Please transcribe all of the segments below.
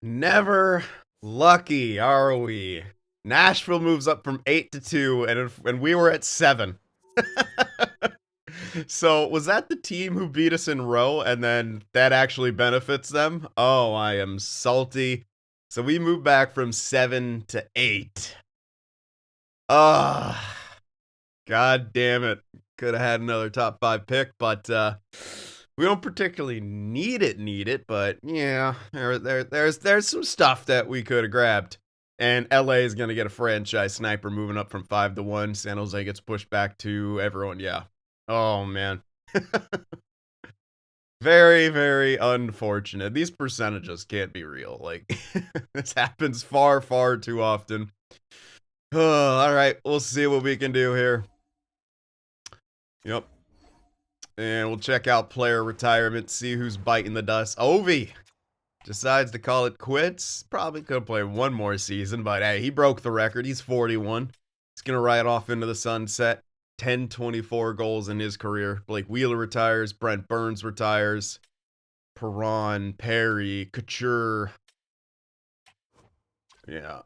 Never lucky, are we? Nashville moves up from 8 to 2, and we were at 7. So, was that the team who beat us in row, and then that actually benefits them? Oh, I am salty. So, we moved back from 7 to 8. Ah, god damn it. Could have had another top 5 pick, but we don't particularly need it, but yeah, there's some stuff that we could have grabbed. And LA is gonna get a franchise sniper moving up from 5 to 1. San Jose gets pushed back to everyone. Yeah. Oh man. Very, very unfortunate. These percentages can't be real. Like this happens far, far too often. All right, we'll see what we can do here. Yep. And we'll check out player retirement, see who's biting the dust. Ovi decides to call it quits. Probably could play one more season, but hey, he broke the record. He's 41. He's going to ride off into the sunset. 10-24 goals in his career. Blake Wheeler retires. Brent Burns retires. Perron, Perry, Couture. Yeah.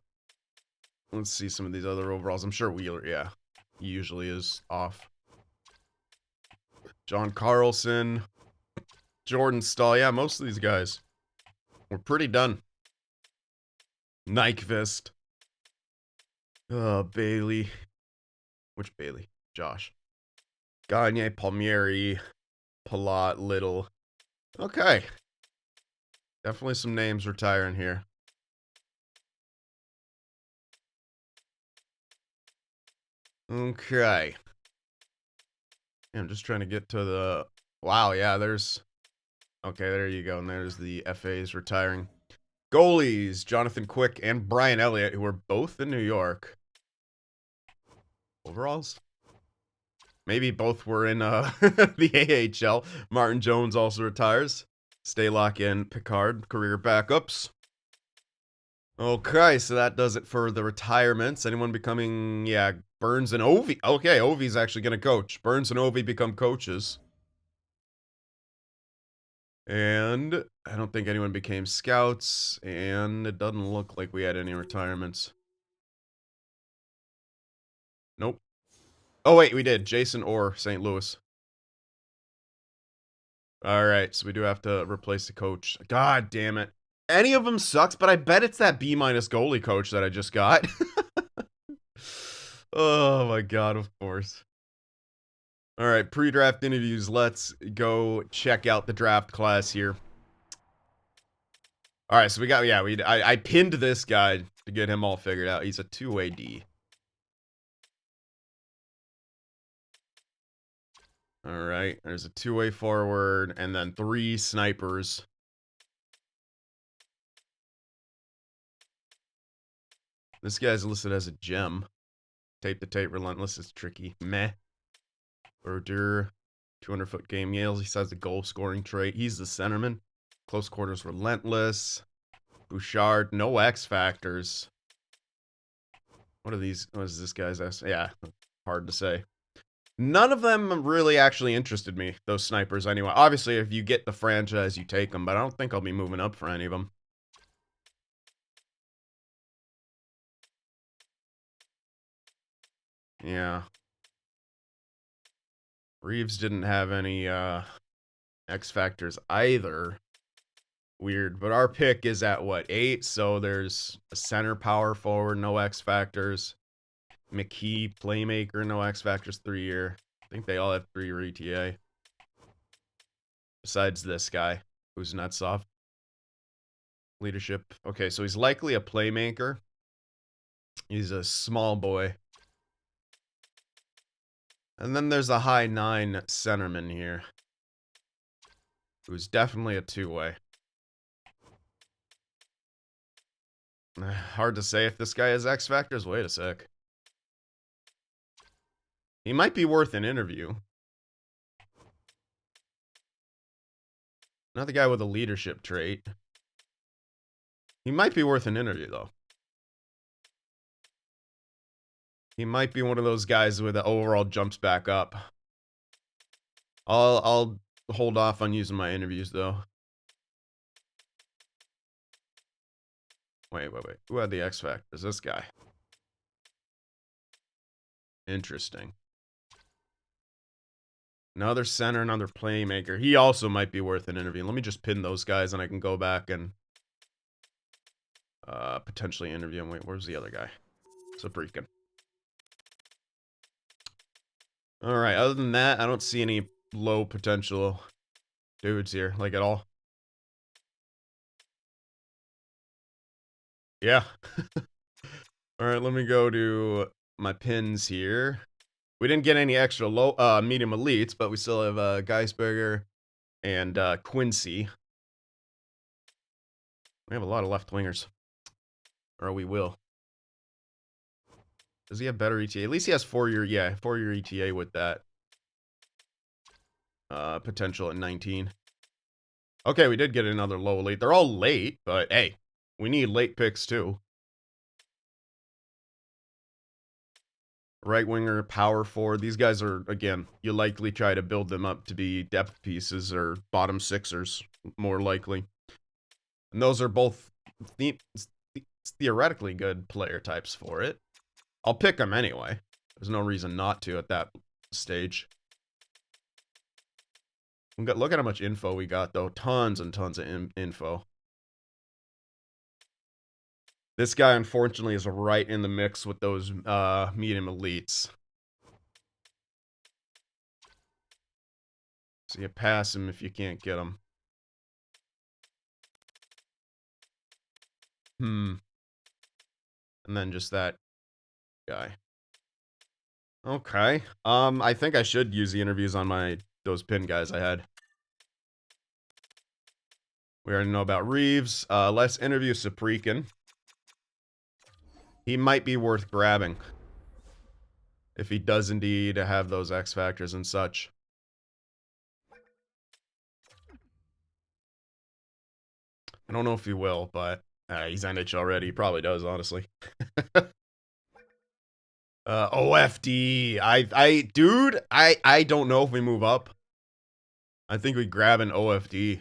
Let's see some of these other overalls. I'm sure Wheeler, yeah, he usually is off. John Carlson, Jordan Stahl. Yeah, most of these guys. We're pretty done. Nyquist. Bailey. Which Bailey? Josh. Gagne, Palmieri, Palat, Little. Okay. Definitely some names retiring here. Okay. I'm just trying to get to the... Wow, yeah, there's... Okay, there you go. And there's the FAs retiring. Goalies, Jonathan Quick and Brian Elliott, who are both in New York. Overalls? Maybe both were in the AHL. Martin Jones also retires. Staylock and Picard, career backups. Okay, so that does it for the retirements. Anyone becoming, yeah, Burns and Ovi. Okay, Ovi's actually going to coach. Burns and Ovi become coaches. And I don't think anyone became scouts, and it doesn't look like we had any retirements. Nope. Oh, wait, we did. Jason Orr, St. Louis. All right, so we do have to replace the coach. God damn it. Any of them sucks, but I bet it's that B- goalie coach that I just got. Oh my god, of course. All right, pre-draft interviews. Let's go check out the draft class here. All right, so we got, yeah, I pinned this guy to get him all figured out. He's a two-way D. All right, there's a two-way forward and then 3 snipers. This guy's listed as a gem. Tape to tape, relentless is tricky. Meh. Berdur, 200-foot game. Yales, he has the goal scoring trait. He's the centerman. Close quarters, relentless. Bouchard, no X factors. What are these? What is this guy's S? Yeah, hard to say. None of them really actually interested me, those snipers anyway. Obviously, if you get the franchise, you take them, but I don't think I'll be moving up for any of them. Yeah. Reeves didn't have any X factors either. Weird, but our pick is at what, 8? So there's a center power forward, no X factors. McKee, playmaker, no X factors, 3-year. I think they all have 3-year ETA. Besides this guy, who's not soft. Leadership. Okay, so he's likely a playmaker. He's a small boy. And then there's a high 9 centerman here. Who's definitely a 2-way. Hard to say if this guy has X factors. Wait a sec. He might be worth an interview. Not the guy with a leadership trait. He might be worth an interview, though. He might be one of those guys with the overall jumps back up. I'll hold off on using my interviews, though. Wait. Who had the X Factors? This guy. Interesting. Another center, another playmaker. He also might be worth an interview. Let me just pin those guys and I can go back and potentially interview him. Wait, where's the other guy? Sabrikan. Alright, other than that, I don't see any low potential dudes here, like at all. Yeah. Alright, let me go to my pins here. We didn't get any extra low medium elites, but we still have Geisberger and Quincy. We have a lot of left wingers. Or we will. Does he have better ETA? At least he has 4-year, yeah, 4-year ETA with that. Potential at 19. Okay, we did get another low elite. They're all late, but hey, we need late picks too. Right winger, power forward. These guys are, again, you likely try to build them up to be depth pieces or bottom sixers, more likely. And those are both theoretically good player types for it. I'll pick them anyway. There's no reason not to at that stage. Look at how much info we got, though. Tons and tons of info. This guy, unfortunately, is right in the mix with those medium elites. So you pass him if you can't get him. And then just that guy. Okay. I think I should use the interviews on those pin guys I had. We already know about Reeves. Let's interview Sabrikan. He might be worth grabbing. If he does indeed have those X factors and such. I don't know if he will, but he's NHL already. He probably does, honestly. OFD. Dude, I don't know if we move up. I think we grab an OFD.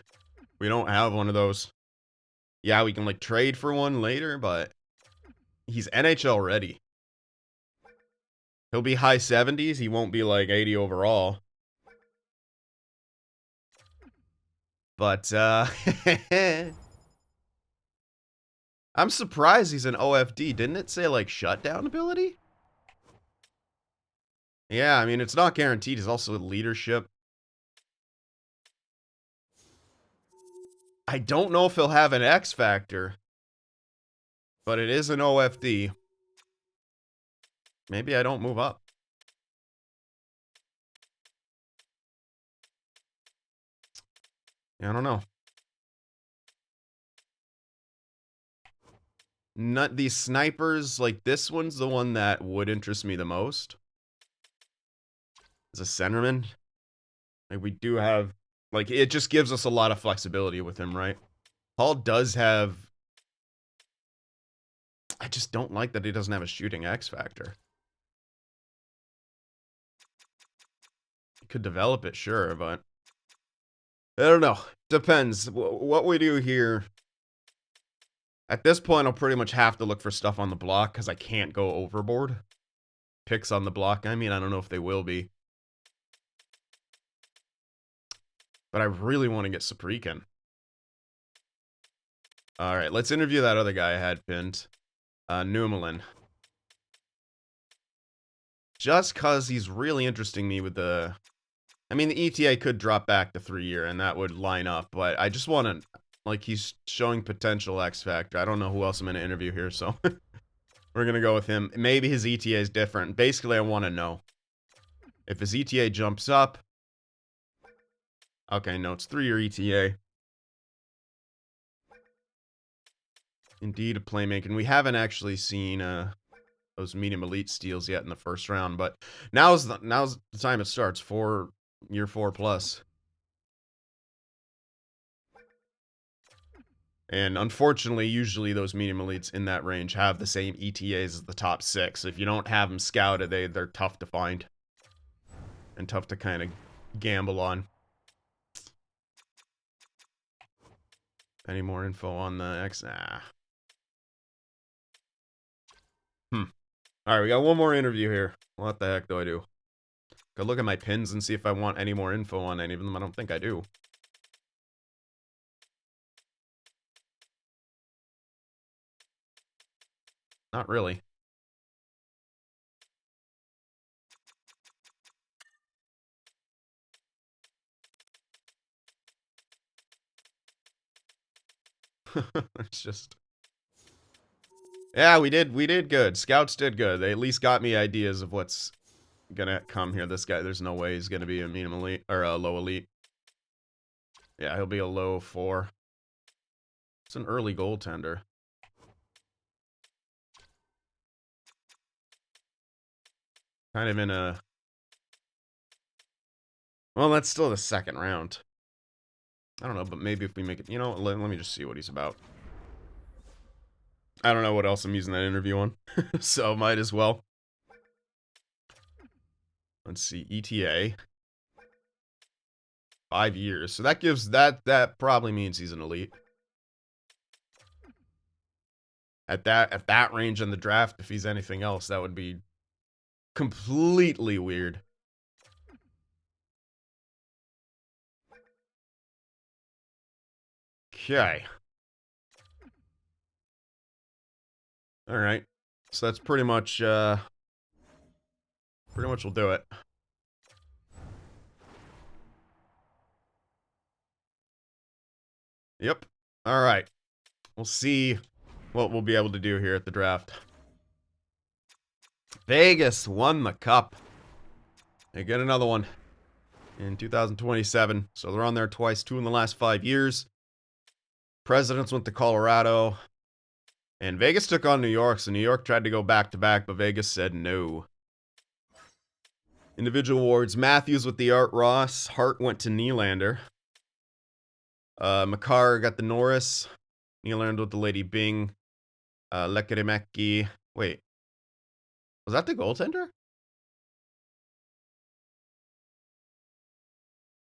We don't have one of those. Yeah, we can like trade for one later, but he's NHL ready. He'll be high 70s. He won't be like 80 overall. But I'm surprised he's an OFD. Didn't it say like shutdown ability? Yeah, I mean, it's not guaranteed. It's also leadership. I don't know if he'll have an X factor, but it is an OFD. Maybe I don't move up. I don't know. Not these snipers, like this one's the one that would interest me the most. As a centerman. Like we do have, like it just gives us a lot of flexibility with him, right? Hall does have, I just don't like that he doesn't have a shooting X factor. He could develop it, sure, but I don't know. Depends. What we do here. At this point, I'll pretty much have to look for stuff on the block because I can't go overboard. Picks on the block, I mean, I don't know if they will be. But I really want to get Sabrikan. Alright, let's interview that other guy I had pinned. Numelin. Just because he's really interesting me with the... I mean, the ETA could drop back to 3-year, and that would line up. But I just want to... Like, he's showing potential X Factor. I don't know who else I'm going to interview here, so... We're going to go with him. Maybe his ETA is different. Basically, I want to know. If his ETA jumps up... Okay, no, it's 3-year ETA. Indeed, a playmaker. And we haven't actually seen those medium elite steals yet in the first round, but now's the time it starts. Year 4 plus. And unfortunately, usually those medium elites in that range have the same ETAs as the top 6. If you don't have them scouted, they're tough to find. And tough to kind of gamble on. Any more info on the X? Nah. Alright, we got one more interview here. What the heck do I do? Go look at my pins and see if I want any more info on any of them. I don't think I do. Not really. It's just... Yeah, we did good. Scouts did good. They at least got me ideas of what's gonna come here. This guy, there's no way he's gonna be a medium elite, or a low elite. Yeah, he'll be a low 4. It's an early goaltender. Kind of in a... Well, that's still the second round. I don't know, but maybe if we make it... You know, let me just see what he's about. I don't know what else I'm using that interview on. So, might as well. Let's see, ETA. 5 years. So that gives... That probably means he's an elite. At that range in the draft, if he's anything else, that would be completely weird. Okay. Alright. So that's pretty much will do it. Yep. Alright. We'll see what we'll be able to do here at the draft. Vegas won the cup. They get another one in 2027. So they're on there twice, 2 in the last 5 years. Presidents went to Colorado. And Vegas took on New York, so New York tried to go back-to-back, but Vegas said no. Individual awards. Matthews with the Art Ross. Hart went to Nylander. Makar got the Norris. Nylander with the Lady Bing. Lekkerimäki. Wait. Was that the goaltender?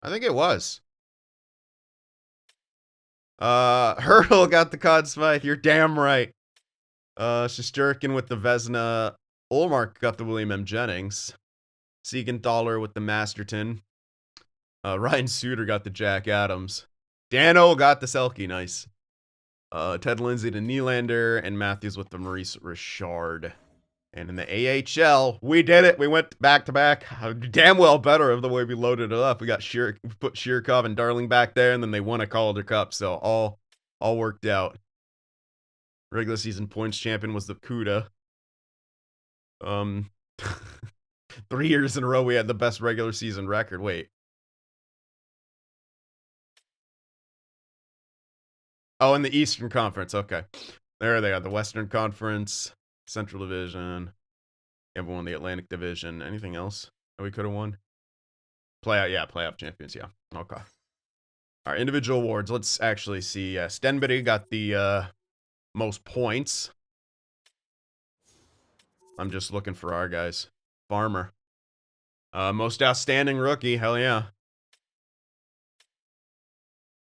I think it was. Hurdle got the Conn Smythe. You're damn right. Shesterkin with the Vezina. Olmark got the William M. Jennings. Siegenthaler with the Masterton. Ryan Suter got the Jack Adams. Dano got the Selke. Nice. Ted Lindsay to Nylander. And Matthews with the Maurice Richard. And in the AHL, we did it. We went back to back. Damn well better of the way we loaded it up. We got put Shirkov and Darling back there, and then they won a Calder Cup. So all worked out. Regular season points champion was the Cuda. 3 years in a row we had the best regular season record. Wait. Oh, in the Eastern Conference. Okay. There they are. The Western Conference, Central Division. Everyone in the Atlantic Division. Anything else that we could have won? Playoff champions. Yeah. Okay. All right, individual awards. Let's actually see. Stenberry got the most points. I'm just looking for our guys. Farmer. Most outstanding rookie. Hell yeah.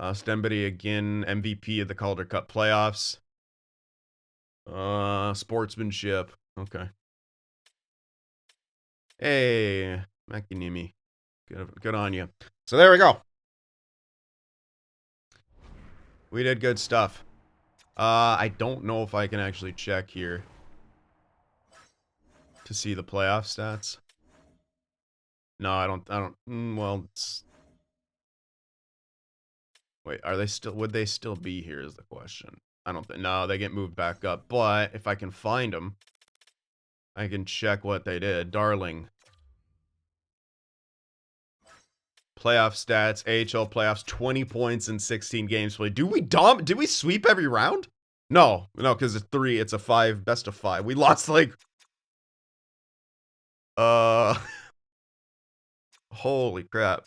Stenberry again, MVP of the Calder Cup playoffs. Sportsmanship. Okay. Hey, Makinimi. Good on you. So there we go. We did good stuff. I don't know if I can actually check here to see the playoff stats. No, I don't. Well, wait, are they still? Would they still be here? Is the question. I don't think. No, they get moved back up. But if I can find them, I can check what they did. Darling. Playoff stats, AHL playoffs, 20 points in 16 games played. Did we sweep every round? No, because it's 3. It's a 5, best of 5. We lost like, holy crap.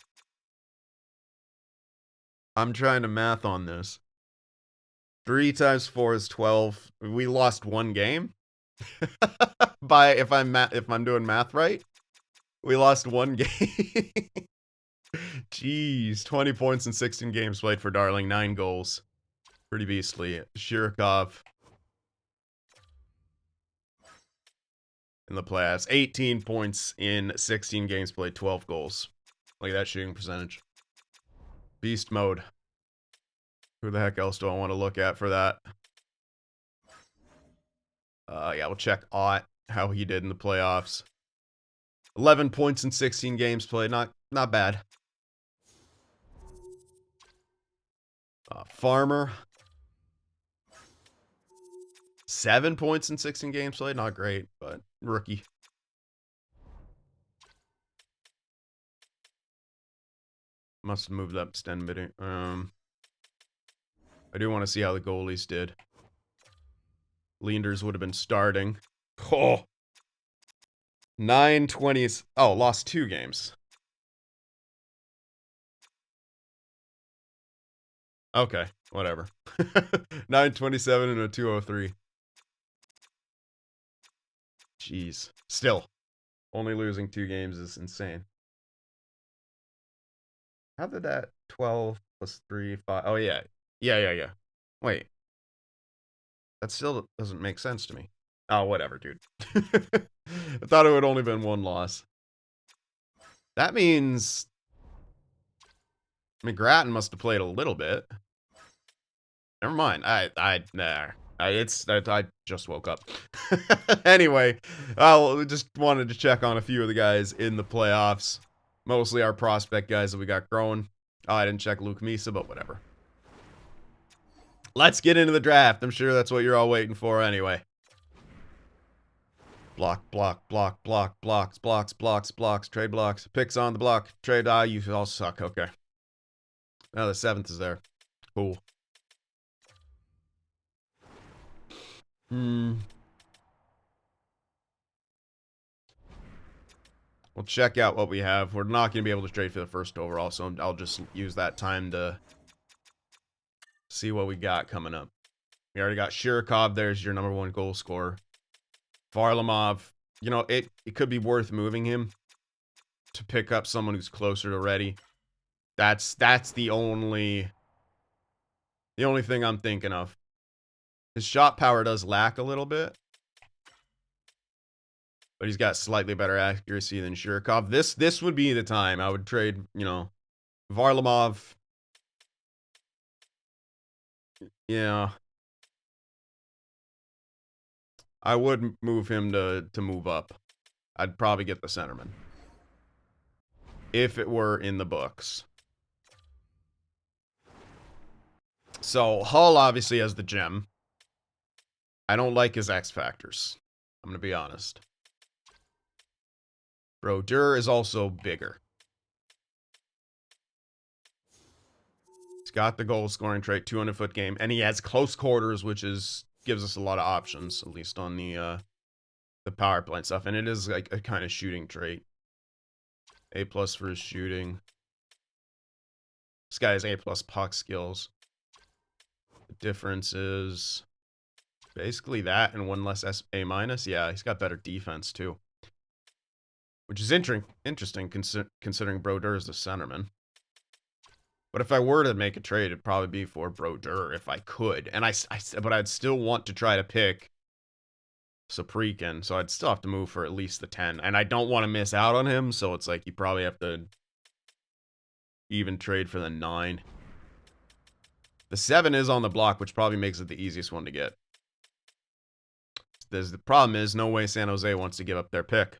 I'm trying to math on this. 3 times 4 is 12. We lost 1 game. If I'm doing math right, we lost 1 game. Jeez, 20 points in 16 games played for Darling, 9 goals. Pretty beastly. Shirkov. in the playoffs. 18 points in 16 games played, 12 goals. Look at that shooting percentage. Beast mode. Who the heck else do I want to look at for that? Yeah, we'll check Ott, how he did in the playoffs. 11 points in 16 games played. Not bad. Farmer. 7 points in 16 games played. Not great, but rookie. Must have moved up Sten bidding. I do want to see how the goalies did. Leanders would have been starting. Oh. 9-20s. Oh, lost 2 games. Okay, whatever. 9-27 and a 203. Jeez. Still. Only losing 2 games is insane. How did that 12 plus 3, 5? Oh, yeah. Yeah. Wait. That still doesn't make sense to me. Oh, whatever, dude. I thought it would only been 1 loss. That means McGrattan must have played a little bit. Never mind. I just woke up. Anyway, I just wanted to check on a few of the guys in the playoffs. Mostly our prospect guys that we got growing. Oh, I didn't check Luke Misa, but whatever. Let's get into the draft. I'm sure that's what you're all waiting for anyway. Block, blocks, trade blocks. Picks on the block. Trade, you all suck. Okay. Now the 7th is there. Cool. We'll check out what we have. We're not going to be able to trade for the first overall, so I'll just use that time to see what we got coming up. We already got Shirokov. There's your number 1 goal scorer. Varlamov. You know, it could be worth moving him to pick up someone who's closer to ready. That's the only thing I'm thinking of. His shot power does lack a little bit, but he's got slightly better accuracy than Shirokov. This would be the time I would trade, you know, Varlamov. Yeah. I would move him to move up. I'd probably get the centerman. If it were in the books. So, Hull obviously has the gem. I don't like his X factors. I'm going to be honest. Brodeur is also bigger. He's got the goal scoring trait, 200-foot game, and he has close quarters, which gives us a lot of options, at least on the power play and stuff. And it is like a kind of shooting trait. A+ for his shooting. This guy has A+ puck skills. The difference is basically that and 1 less A-. Yeah, he's got better defense too. Which is interesting considering Brodeur is the centerman. But if I were to make a trade, it'd probably be for Brodeur if I could. And but I'd still want to try to pick Saprikin, so I'd still have to move for at least the 10. And I don't want to miss out on him, so it's like you probably have to even trade for the 9. The 7 is on the block, which probably makes it the easiest one to get. The problem is, no way San Jose wants to give up their pick.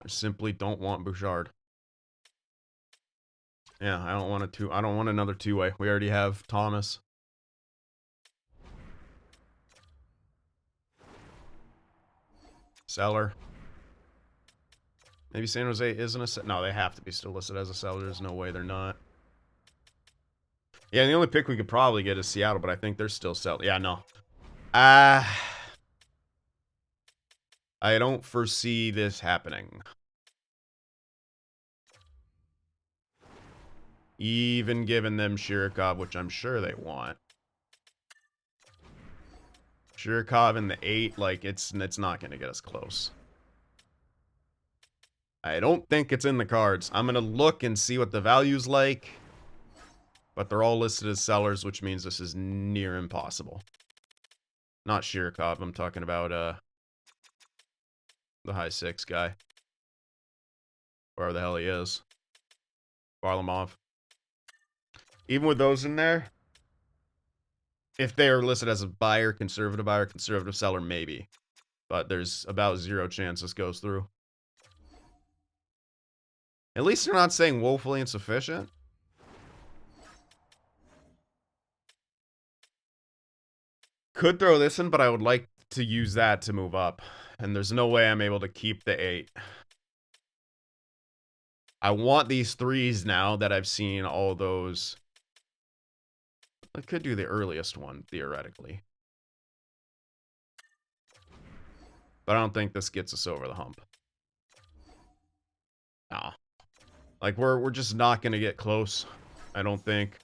I simply don't want Bouchard. Yeah, I don't want another 2-way. We already have Thomas. Seller. Maybe San Jose isn't a... No, they have to be still listed as a seller. There's no way they're not. Yeah, the only pick we could probably get is Seattle, but I think they're still selling. Yeah, no. I don't foresee this happening. Even giving them Shirokov, which I'm sure they want. Shirokov in the 8, like, it's not going to get us close. I don't think it's in the cards. I'm going to look and see what the value's like. But they're all listed as sellers, which means this is near impossible. Not Shirkov, I'm talking about the high 6 guy. Wherever the hell he is. Varlamov. Even with those in there, if they are listed as a buyer, conservative seller, maybe. But there's about 0 chance this goes through. At least they're not saying woefully insufficient. Could throw this in, but I would like to use that to move up. And there's no way I'm able to keep the 8. I want these 3s now that I've seen all those. I could do the earliest one, theoretically. But I don't think this gets us over the hump. Nah. Like, we're just not going to get close, I don't think.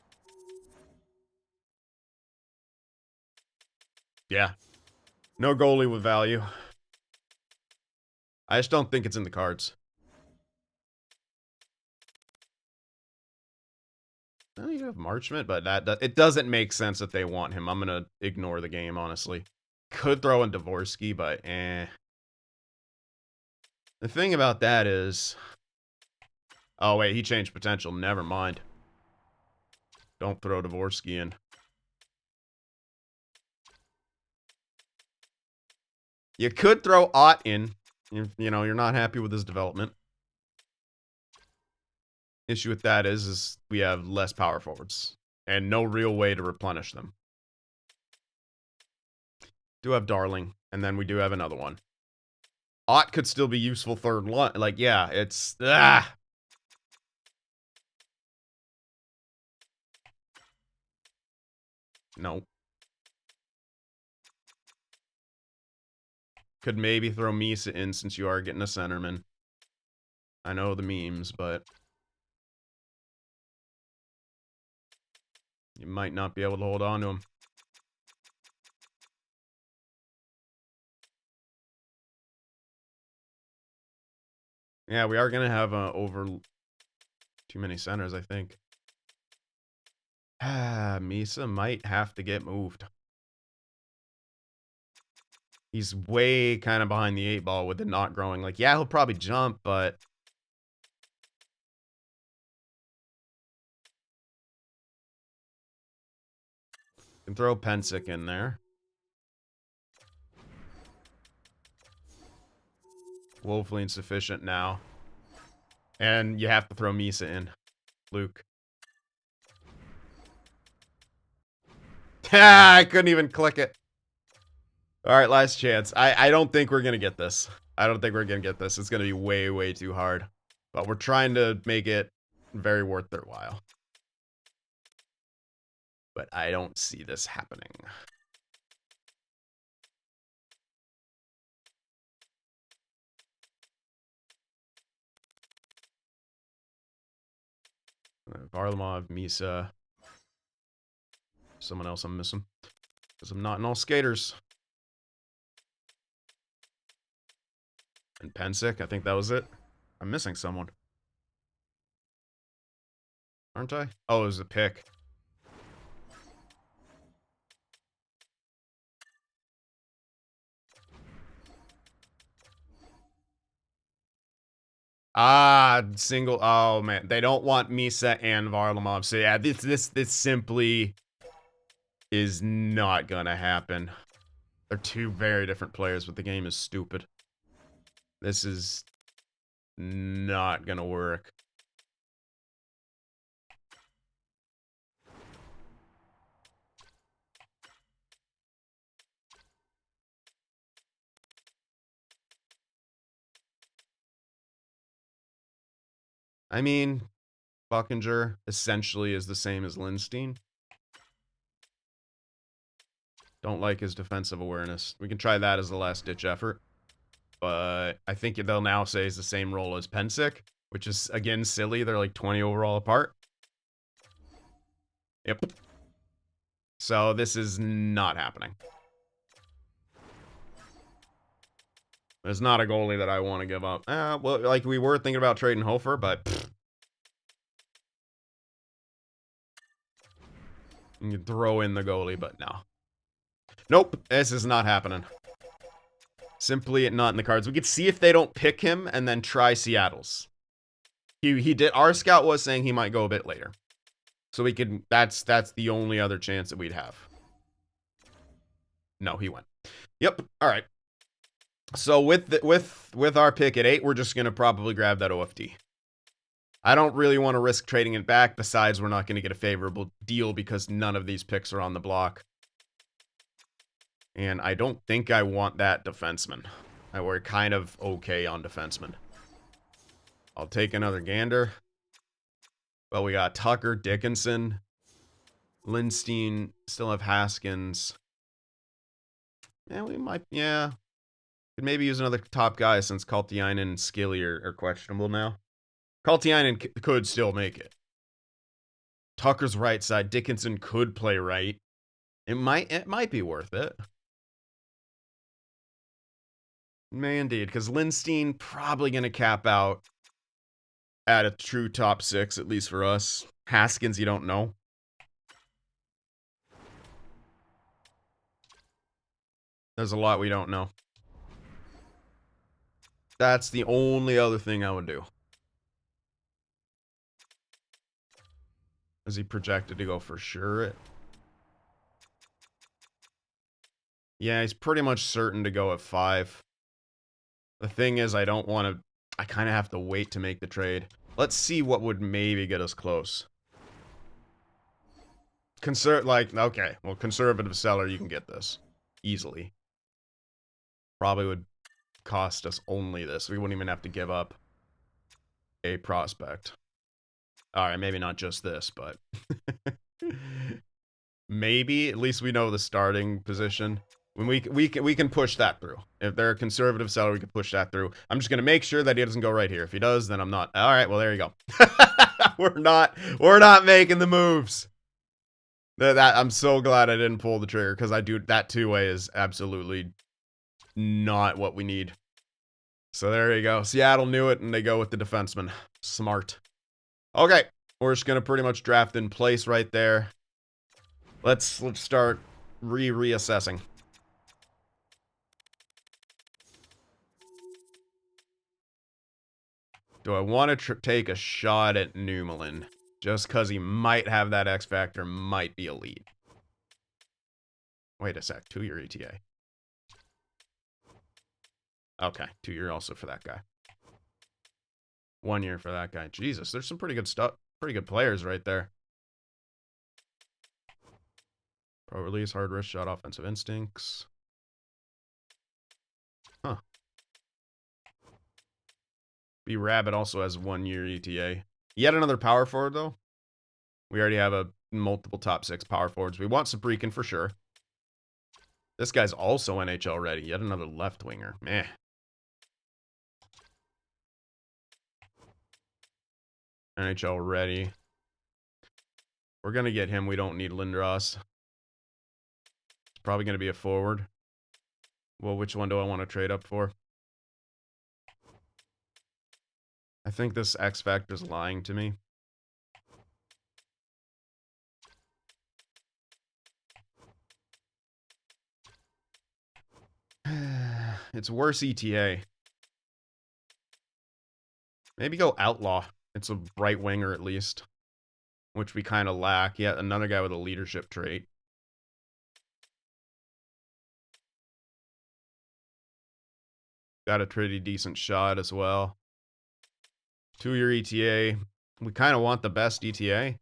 Yeah. No goalie with value. I just don't think it's in the cards. Well, you have Marchment, but it doesn't make sense that they want him. I'm going to ignore the game, honestly. Could throw in Dvorsky, but The thing about that is... Oh, wait, he changed potential. Never mind. Don't throw Dvorsky in. You could throw Ott in. You know, you're not happy with his development. Issue with that is we have less power forwards. And no real way to replenish them. Do have Darling. And then we do have another one. Ott could still be useful third line. Like, yeah, it's... No. Could maybe throw Misa in since you are getting a centerman. I know the memes, but... You might not be able to hold on to him. Yeah, we are going to have over too many centers, I think. Misa might have to get moved. He's way kind of behind the 8 ball with it not growing. Like, yeah, he'll probably jump, but... Can throw Pensick in there. Woefully insufficient now. And you have to throw Misa in. Luke. I couldn't even click it. Alright, last chance. I don't think we're going to get this. I don't think we're going to get this. It's going to be way, way too hard. But we're trying to make it very worth their while. But I don't see this happening. Varlamov, Misa. Someone else I'm missing. Because I'm not in all skaters. And Pensick, I think that was it. I'm missing someone. Aren't I? Oh, it was a pick. Single. Oh, man. They don't want Misa and Varlamov. So, yeah, this simply is not gonna happen. They're two very different players, but the game is stupid. This is not gonna work. I mean, Buckinger essentially is the same as Lindstein. Don't like his defensive awareness. We can try that as the last-ditch effort. But I think they'll now say he's the same role as Pensick, which is, again, silly. They're like 20 overall apart. Yep. So this is not happening. It's not a goalie that I want to give up. Well, like, we were thinking about trading Hofer, but... Pfft. You can throw in the goalie, but no. Nope, this is not happening. Simply not in the cards. We could see if they don't pick him and then try Seattle's. He did. Our scout was saying he might go a bit later. So we could, that's the only other chance that we'd have. No, he went. Yep. All right. So with our pick at 8, we're just gonna probably grab that OFD. I don't really want to risk trading it back. Besides, we're not going to get a favorable deal because none of these picks are on the block. And I don't think I want that defenseman. We're kind of okay on defenseman. I'll take another gander. Well, we got Tucker, Dickinson, Lindstein, still have Haskins. Yeah, we might, yeah. Could maybe use another top guy since Kaltiainen and Skilly are questionable now. Kaltiainen could still make it. Tucker's right side. Dickinson could play right. It might be worth it. May indeed, because Lindstein probably going to cap out at a true top 6, at least for us. Haskins, you don't know. There's a lot we don't know. That's the only other thing I would do. Is he projected to go for sure? Yeah, he's pretty much certain to go at 5. The thing is, I don't want to... I kind of have to wait to make the trade. Let's see what would maybe get us close. Okay, well, conservative seller, you can get this. Easily. Probably would cost us only this. We wouldn't even have to give up a prospect. Alright, maybe not just this, but... maybe, at least we know the starting position. When we can push that through. If they're a conservative seller, we can push that through. I'm just gonna make sure that he doesn't go right here. If he does, then I'm not. All right, well there you go. we're not making the moves. I'm so glad I didn't pull the trigger because that 2-way is absolutely not what we need. So there you go. Seattle knew it and they go with the defenseman. Smart. Okay, we're just gonna pretty much draft in place right there. Let's start reassessing. Do I want to take a shot at Newmelin? Just because he might have that X Factor, might be elite. Wait a sec, 2-year ETA. Okay, 2-year also for that guy. 1 year for that guy. Jesus, there's some pretty good stuff. Pretty good players right there. Pro release, hard wrist shot, offensive instincts. Huh. B Rabbit also has 1-year ETA. Yet another power forward, though. We already have a multiple top 6 power forwards. We want Sabrikin for sure. This guy's also NHL ready. Yet another left winger. Meh. NHL ready. We're going to get him. We don't need Lindros. It's probably going to be a forward. Well, which one do I want to trade up for? I think this X Factor's lying to me. It's worse ETA. Maybe go Outlaw. It's a right winger at least. Which we kind of lack. Yet another guy with a leadership trait. Got a pretty decent shot as well. 2-year ETA. We kind of want the best ETA.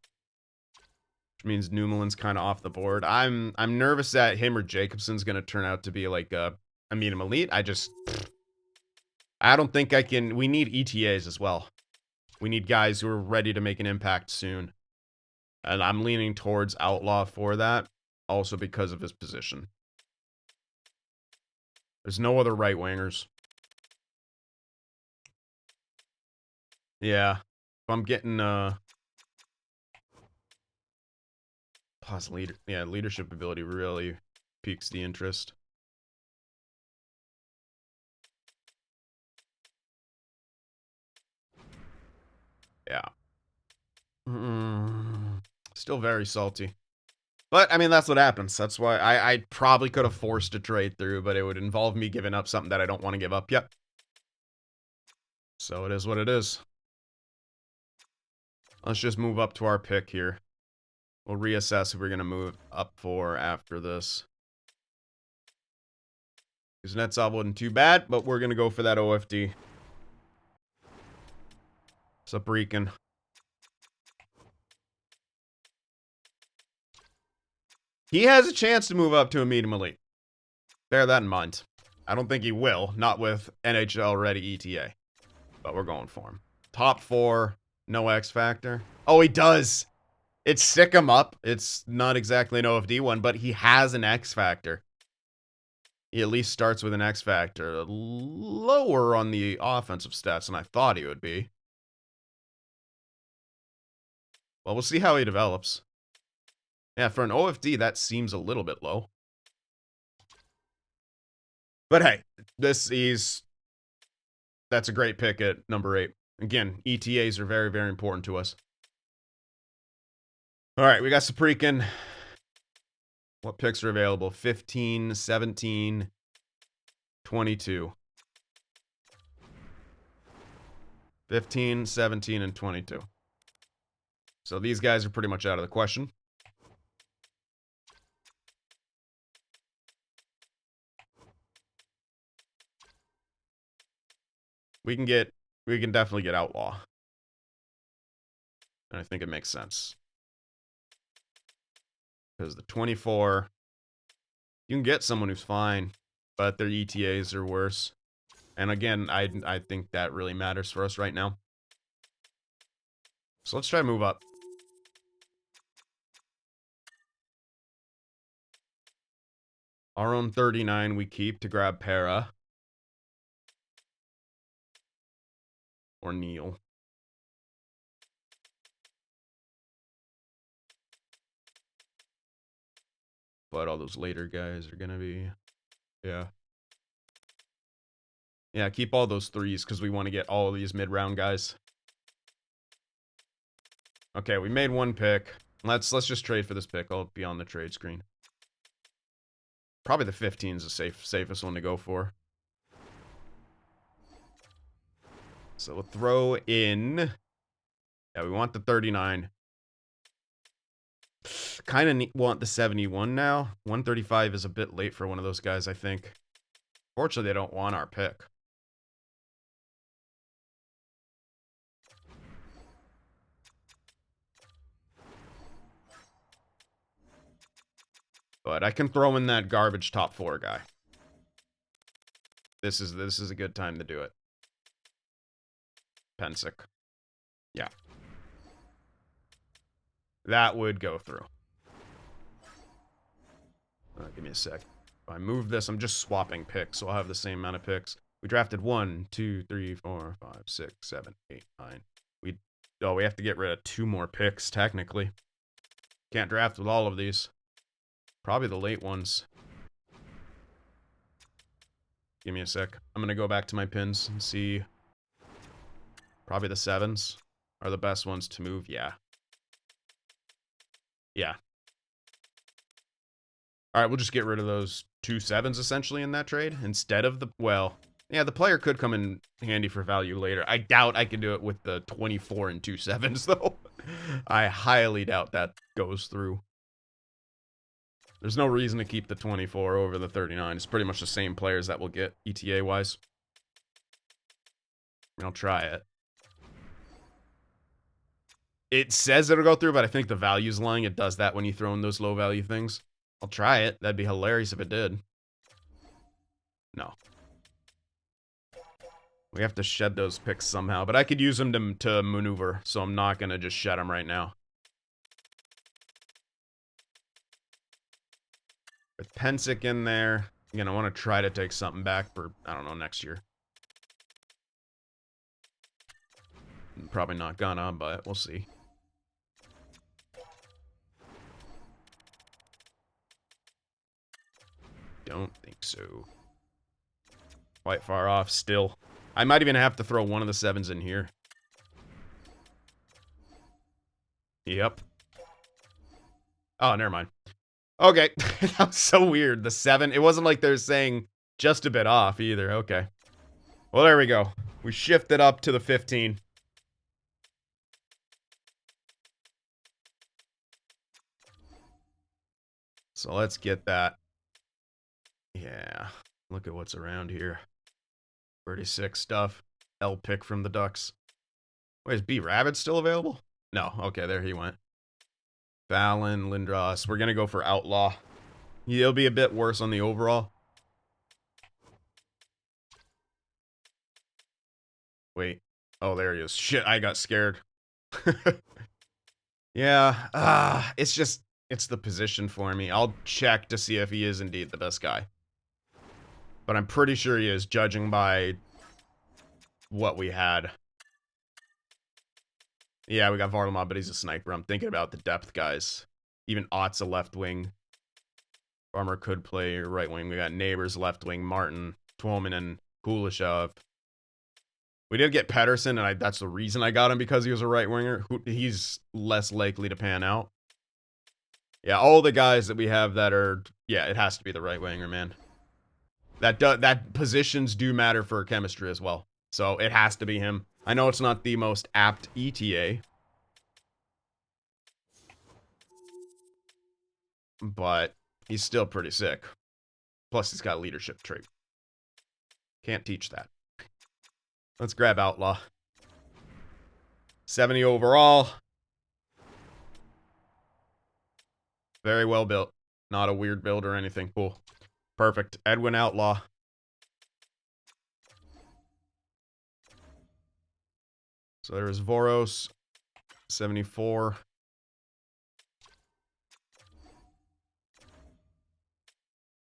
Which means Newmelin's kind of off the board. I'm nervous that him or Jacobson's going to turn out to be like a medium elite. I don't think I can. We need ETAs as well. We need guys who are ready to make an impact soon. And I'm leaning towards Outlaw for that. Also because of his position. There's no other right wingers. Yeah. If I'm getting plus leadership ability really piques the interest. Yeah. Still very salty. But, I mean, that's what happens. That's why I probably could have forced a trade through, but it would involve me giving up something that I don't want to give up yet. So it is what it is. Let's just move up to our pick here. We'll reassess if we're going to move up for after this. Because Netsov wasn't too bad, but we're going to go for that OFD. Saprikan. He has a chance to move up to a medium elite. Bear that in mind. I don't think he will, not with NHL ready ETA. But we're going for him. Top 4, no X factor. Oh, he does. It's sick him up. It's not exactly an OFD one, but he has an X factor. He at least starts with an X factor. Lower on the offensive stats than I thought he would be. Well, we'll see how he develops. Yeah, for an OFD, that seems a little bit low. But hey, that's a great pick at number 8. Again, ETAs are very, very important to us. All right, we got Saprikan. What picks are available? 15, 17, 22. 15, 17, and 22. So these guys are pretty much out of the question. We can definitely get Outlaw. And I think it makes sense. Because the 24, you can get someone who's fine, but their ETAs are worse. And again, I think that really matters for us right now. So let's try to move up. Our own 39 we keep to grab Para. Or Neil. But all those later guys are gonna be... Yeah. Yeah, keep all those 3s because we want to get all of these mid-round guys. Okay, we made one pick. Let's just trade for this pick. I'll be on the trade screen. Probably the 15 is the safest one to go for. So we'll throw in... Yeah, we want the 39. Kind of want the 71 now. 135 is a bit late for one of those guys, I think. Fortunately, they don't want our pick. But I can throw in that garbage top 4 guy. This is a good time to do it. Pensick. Yeah. That would go through. Give me a sec. If I move this, I'm just swapping picks, so I'll have the same amount of picks. We drafted 1, 2, 3, 4, 5, 6, 7, 8, 9. We have to get rid of 2 more picks, technically. Can't draft with all of these. Probably the late ones. Give me a sec. I'm going to go back to my pins and see. Probably the 7s are the best ones to move. Yeah. Yeah. All right, we'll just get rid of those 2 7s essentially in that trade instead of the, well, yeah, the player could come in handy for value later. I doubt I can do it with the 24 and 2 7s though. I highly doubt that goes through. There's no reason to keep the 24 over the 39. It's pretty much the same players that will get ETA-wise. I'll try it. It says it'll go through, but I think the value's lying. It does that when you throw in those low-value things. I'll try it. That'd be hilarious if it did. No. We have to shed those picks somehow, but I could use them to maneuver, so I'm not going to just shed them right now. With Pensick in there, again, I want to try to take something back for, I don't know, next year. Probably not gonna, but we'll see. Don't think so. Quite far off still. I might even have to throw one of the 7s in here. Yep. Oh, never mind. Okay, that was so weird. The 7, it wasn't like they're saying just a bit off either. Okay. Well, there we go. We shifted up to the 15. So let's get that. Yeah. Look at what's around here. Pretty sick stuff. L pick from the Ducks. Wait, is B Rabbit still available? No. Okay, there he went. Fallon, Lindros. We're going to go for Outlaw. He'll be a bit worse on the overall. Wait. Oh, there he is. Shit, I got scared. Yeah. It's the position for me. I'll check to see if he is indeed the best guy. But I'm pretty sure he is, judging by what we had. Yeah, we got Varlamov, but he's a sniper. I'm thinking about the depth guys. Even Ott's a left wing. Farmer could play right wing. We got Neighbors left wing, Martin, Twolman, and Kuleshov. We did get Pedersen, and that's the reason I got him, because he was a right winger. He's less likely to pan out. Yeah, all the guys that we have that are, yeah, it has to be the right winger, man. That positions do matter for chemistry as well. So it has to be him. I know it's not the most apt ETA, but he's still pretty sick. Plus, he's got a leadership trait. Can't teach that. Let's grab Outlaw. 70 overall. Very well built. Not a weird build or anything. Cool. Perfect. Edwin Outlaw. So there's Voros. 74.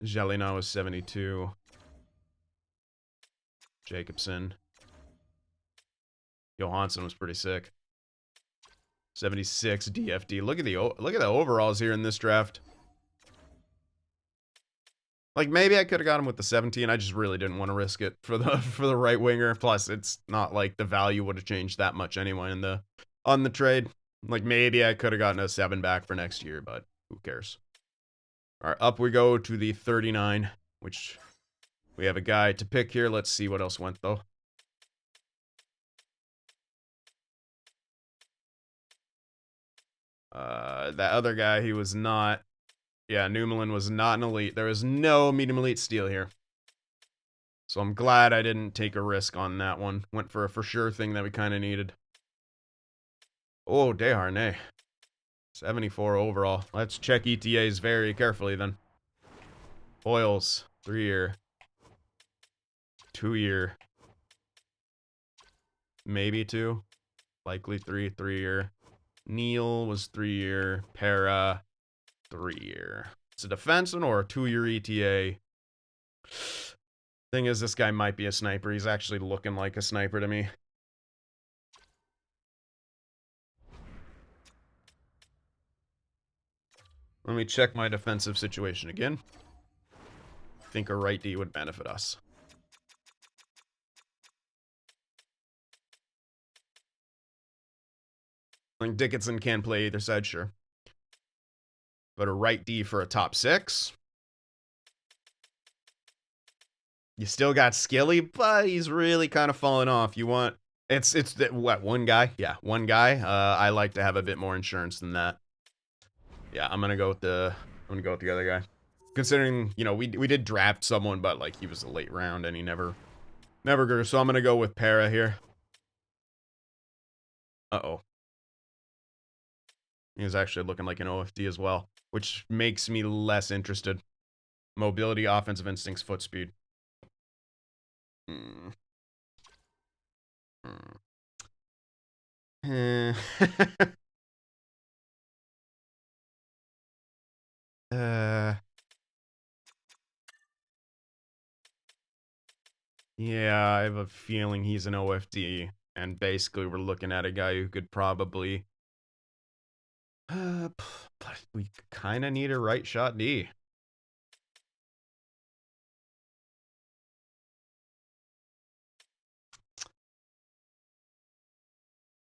Jelena was 72. Jacobson. Johansson was pretty sick. 76 DFD. Look at the overalls here in this draft. Like, maybe I could have got him with the 17. I just really didn't want to risk it for the right winger. Plus, it's not like the value would have changed that much anyway on the trade. Like, maybe I could have gotten a 7 back for next year, but who cares? All right, up we go to the 39, which we have a guy to pick here. Let's see what else went, though. That other guy, he was not. Yeah, Newman was not an elite. There was no medium elite steal here. So I'm glad I didn't take a risk on that one. Went for a for sure thing that we kind of needed. Oh, Desharnais. 74 overall. Let's check ETAs very carefully then. Hoyles, 3-year. 2-year. Maybe 2. Likely 3-year. Neil was 3-year. Para, 3-year. It's a defenseman or a 2-year ETA. Thing is, this guy might be a sniper. He's actually looking like a sniper to me. Let me check my defensive situation again. I think a right D would benefit us. I think Dickinson can play either side, sure. But a right D for a top 6. You still got Skilly, but he's really kind of falling off. You want... It's the, what, one guy? Yeah, one guy. I like to have a bit more insurance than that. Yeah, I'm gonna go with the other guy. Considering, you know, we did draft someone, but like he was a late round and he never grew. So I'm gonna go with Para here. Uh-oh. He was actually looking like an OFD as well, which makes me less interested. Mobility, offensive instincts, foot speed. Eh. Yeah, I have a feeling he's an OFD, and basically we're looking at a guy who could probably... but we kind of need a right shot D.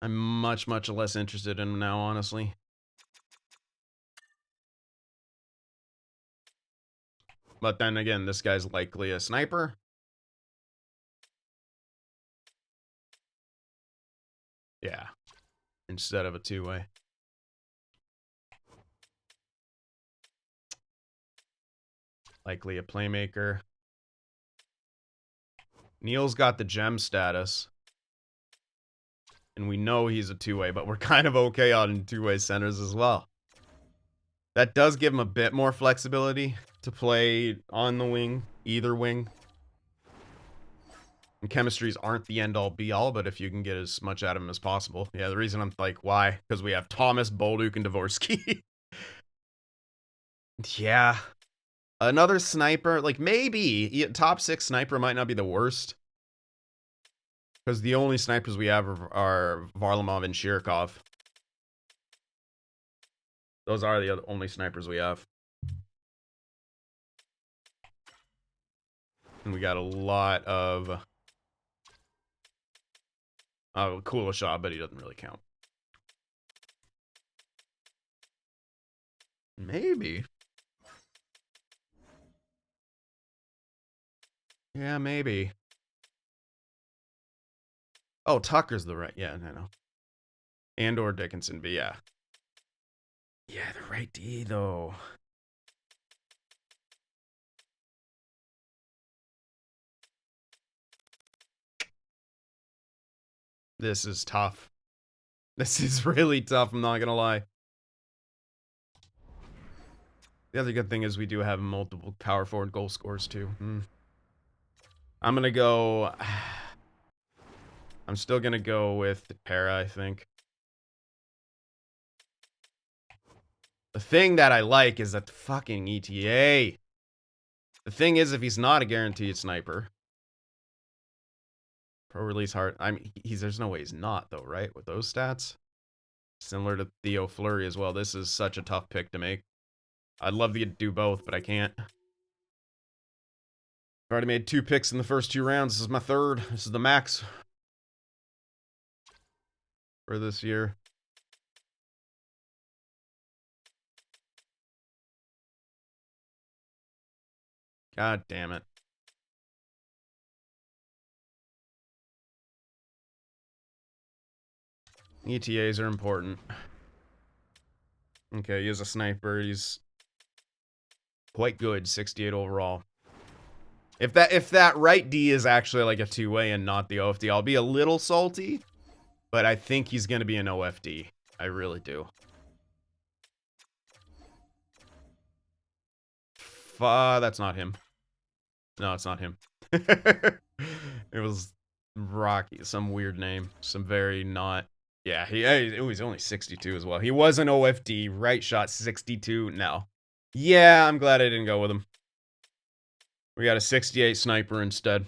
I'm much less interested in him now, honestly. But then again, this guy's likely a sniper. Yeah. Instead of a two-way. Likely a playmaker. Neil's got the gem status. And we know he's a two-way, but we're kind of okay on two-way centers as well. That does give him a bit more flexibility to play on the wing, either wing. And chemistries aren't the end-all be-all, but if you can get as much out of him as possible. Yeah, the reason I'm like, why? Because we have Thomas, Bolduc, and Dvorsky. Yeah. Another sniper, like maybe, top 6 sniper might not be the worst. Because the only snipers we have are Varlamov and Shirkov. Those are the only snipers we have. And we got a lot of... Oh, cool shot, but he doesn't really count. Maybe. Yeah, maybe. Oh, Tucker's the right... Yeah, I know. And or Dickinson, but yeah. Yeah, the right D, though. This is tough. This is really tough, I'm not gonna lie. The other good thing is we do have multiple power forward goal scorers, too. I'm gonna go... I'm still gonna go with Para, I think. The thing that I like is that the fucking ETA. The thing is, if he's not a guaranteed sniper... Pro release heart. I mean, there's no way he's not, though, right? With those stats? Similar to Theo Fleury as well. This is such a tough pick to make. I'd love to do both, but I can't. I've already made 2 picks in the first 2 rounds. This is my 3rd. This is the max for this year. God damn it. ETAs are important. Okay, he is a sniper. He's quite good, 68 overall. If that right D is actually like a two-way and not the OFD, I'll be a little salty. But I think he's going to be an OFD. I really do. That's not him. No, it's not him. It was Rocky, some weird name. Some very not... Yeah, he's only 62 as well. He was an OFD, right shot, 62. No. Yeah, I'm glad I didn't go with him. We got a 68 sniper instead.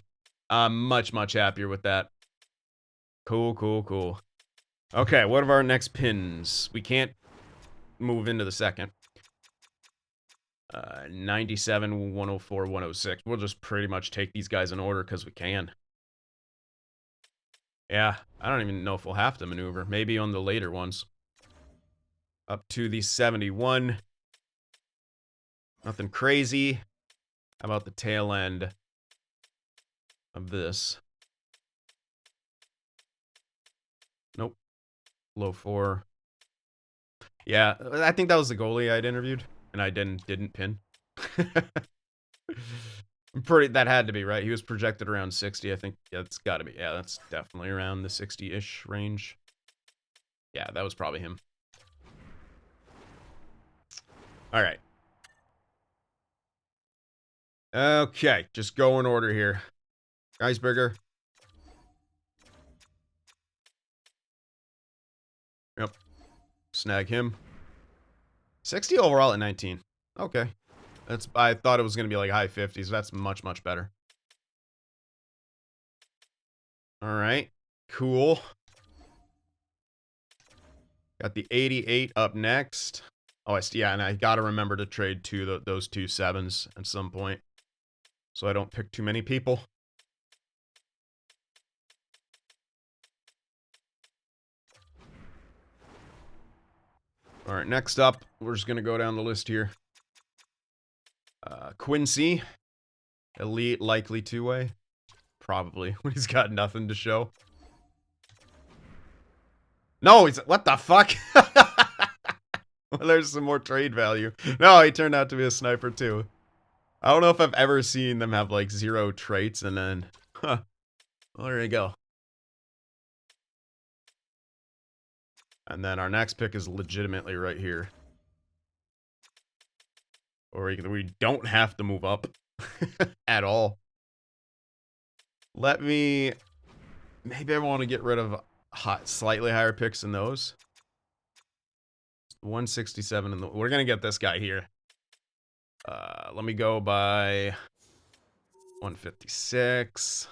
I'm much, much happier with that. Cool, cool, cool. Okay, what are our next pins? We can't move into the second. 97, 104, 106. We'll just pretty much take these guys in order because we can. Yeah, I don't even know if we'll have to maneuver. Maybe on the later ones. Up to the 71. Nothing crazy. How about the tail end of this? Nope. Low 4. Yeah, I think that was the goalie I'd interviewed. And I didn't pin. That had to be, right? He was projected around 60, I think. Yeah, that's gotta be. Yeah, that's definitely around the 60-ish range. Yeah, that was probably him. Alright. Okay, just go in order here. Iceberger. Yep. Snag him. 60 overall at 19. Okay. I thought it was going to be like high 50s. That's much, much better. Alright. Cool. Got the 88 up next. Oh, I see. Yeah, and I got to remember to trade those 2 7s at some point. So I don't pick too many people. Alright, next up, we're just going to go down the list here. Quincy. Elite, likely two-way. Probably, when he's got nothing to show. No, he's... What the fuck? Well, there's some more trade value. No, he turned out to be a sniper, too. I don't know if I've ever seen them have, like, 0 traits and then... Huh. Well, there you go. And then our next pick is legitimately right here. Or we don't have to move up. At all. Let me... Maybe I want to get rid of slightly higher picks than those. 167 and we're gonna get this guy here. Let me go by 156.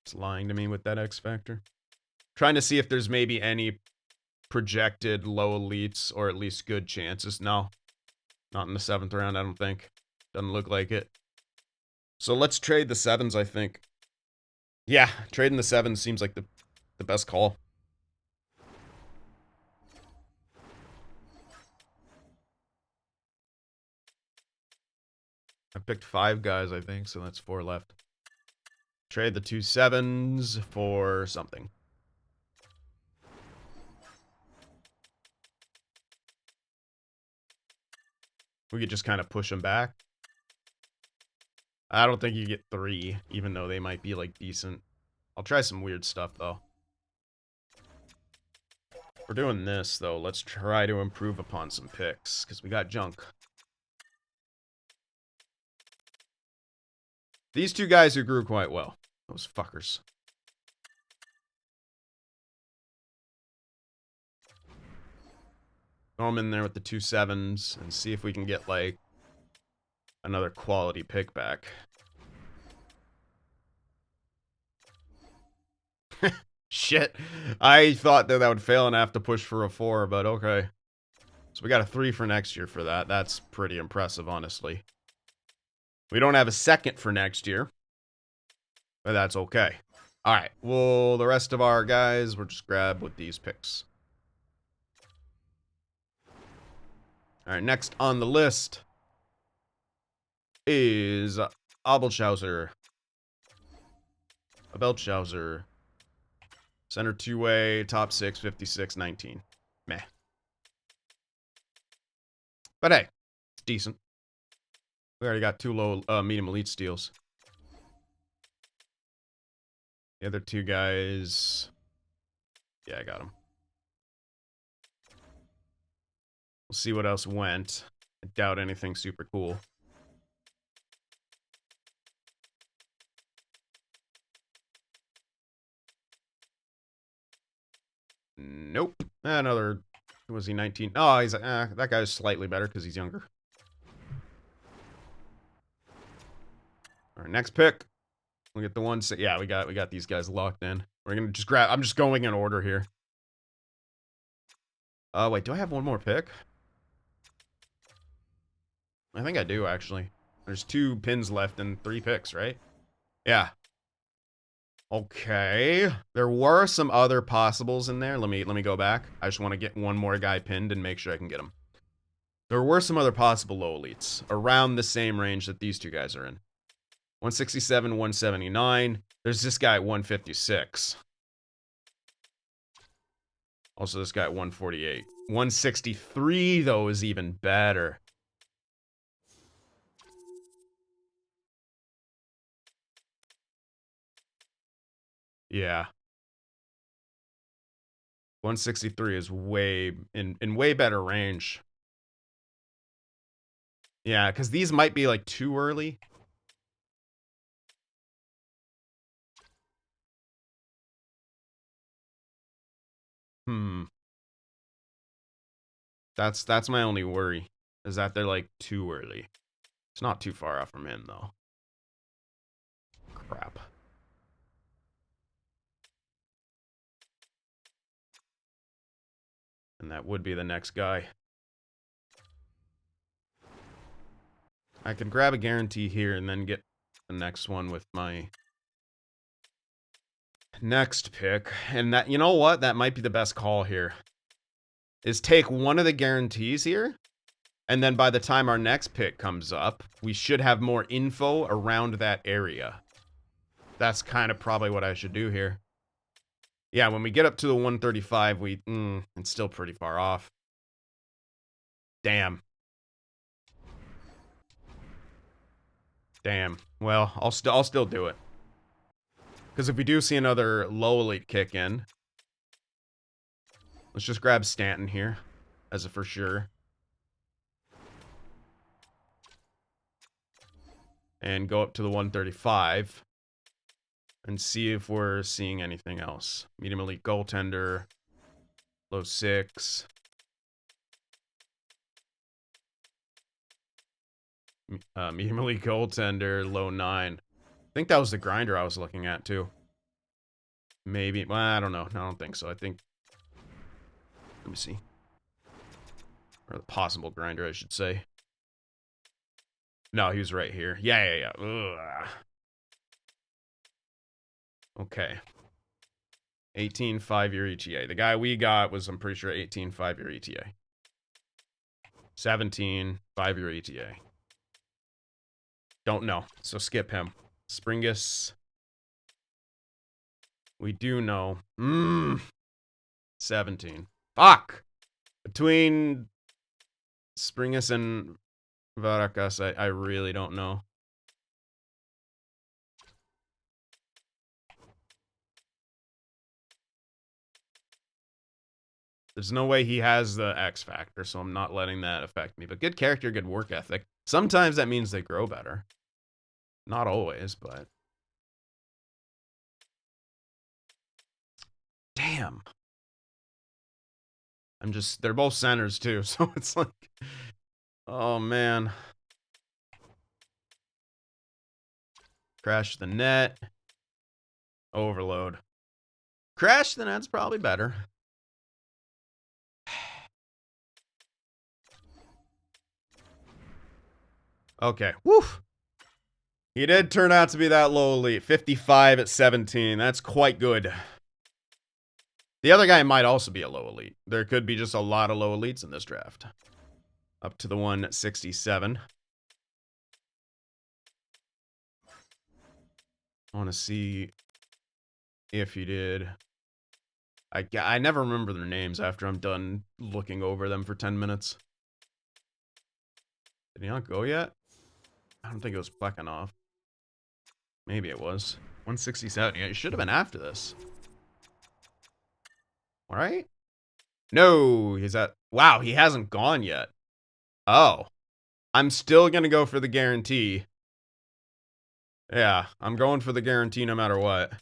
It's lying to me with that X factor. Trying to see if there's maybe any projected low elites or at least good chances. No, not in the 7th round. I don't think. Doesn't look like it. So let's trade the 7s, I think. Yeah, trading the 7s seems like the best call. I picked 5 guys, I think, so that's 4 left. Trade the 2 7s for something. We could just kind of push them back. I don't think you get 3, even though they might be, like, decent. I'll try some weird stuff, though. We're doing this, though. Let's try to improve upon some picks, because we got junk. These 2 guys who grew quite well. Those fuckers. Throw them in there with the 2 7s and see if we can get, like, another quality pick back. Shit. I thought that would fail and have to push for a 4, but okay. So we got a 3 for next year for that. That's pretty impressive, honestly. We don't have a 2nd for next year. But that's okay. Alright, well, the rest of our guys, we'll just grab with these picks. Alright, next on the list is Abelschauser. Abelschauser. Center 2-way, top 6, 56, 19. Meh. But hey, it's decent. We already got 2 low, medium elite steals. The other 2 guys... Yeah, I got them. We'll see what else went. I doubt anything super cool. Nope. Another... Was he 19? Oh, he's... that guy's slightly better because he's younger. Our next pick. We'll get the ones... Yeah, we got these guys locked in. We're gonna just grab... I'm just going in order here. Wait, do I have one more pick? I think I do, actually. There's 2 pins left and 3 picks, right? Yeah. Okay. There were some other possibles in there. Let me go back. I just want to get one more guy pinned and make sure I can get him. There were some other possible low elites around the same range that these 2 guys are in. 167, 179. There's this guy at 156. Also, this guy at 148. 163, though, is even better. Yeah. 163 is way in way better range. Yeah, because these might be like too early. That's my only worry, is that they're like too early. It's not too far off from him though. Crap. And that would be the next guy. I could grab a guarantee here and then get the next one with my next pick. And that, you know what? That might be the best call here. is take one of the guarantees here, and then by the time our next pick comes up, we should have more info around that area. That's kind of probably what I should do here. Yeah, when we get up to the 135, it's still pretty far off. Damn. Damn. Well, I'll still do it. Because if we do see another low elite kick in, let's just grab Stanton here as a for sure. And go up to the 135 and see if we're seeing anything else. Medium elite goaltender, low 6. Medium elite goaltender, low 9. I think that was the grinder I was looking at too. Maybe. Well, I don't know. I don't think so. I think. Let me see. Or the possible grinder, I should say. No, he was right here. Yeah. Ugh. Okay. 18 5-year ETA. The guy we got was, I'm pretty sure, 18 5-year ETA. 17 5-year ETA. Don't know, so skip him. Springus. We do know. 17. Fuck! Between Springus and Varakas, I really don't know. There's no way he has the X factor, so I'm not letting that affect me. But good character, good work ethic. Sometimes that means they grow better. Not always, but... Damn. They're both centers too, so it's like... Oh, man. Crash the net. Overload. Crash the net's probably better. Okay. Woof. He did turn out to be that low elite. 55 at 17. That's quite good. The other guy might also be a low elite. There could be just a lot of low elites in this draft. Up to the 167. I want to see if he did. I never remember their names after I'm done looking over them for 10 minutes. Did he not go yet? I don't think it was Plekhanov. Maybe it was. 167. Yeah, it should have been after this. All right. No, he's at... Wow, he hasn't gone yet. Oh. I'm still going to go for the guarantee. Yeah, I'm going for the guarantee no matter what.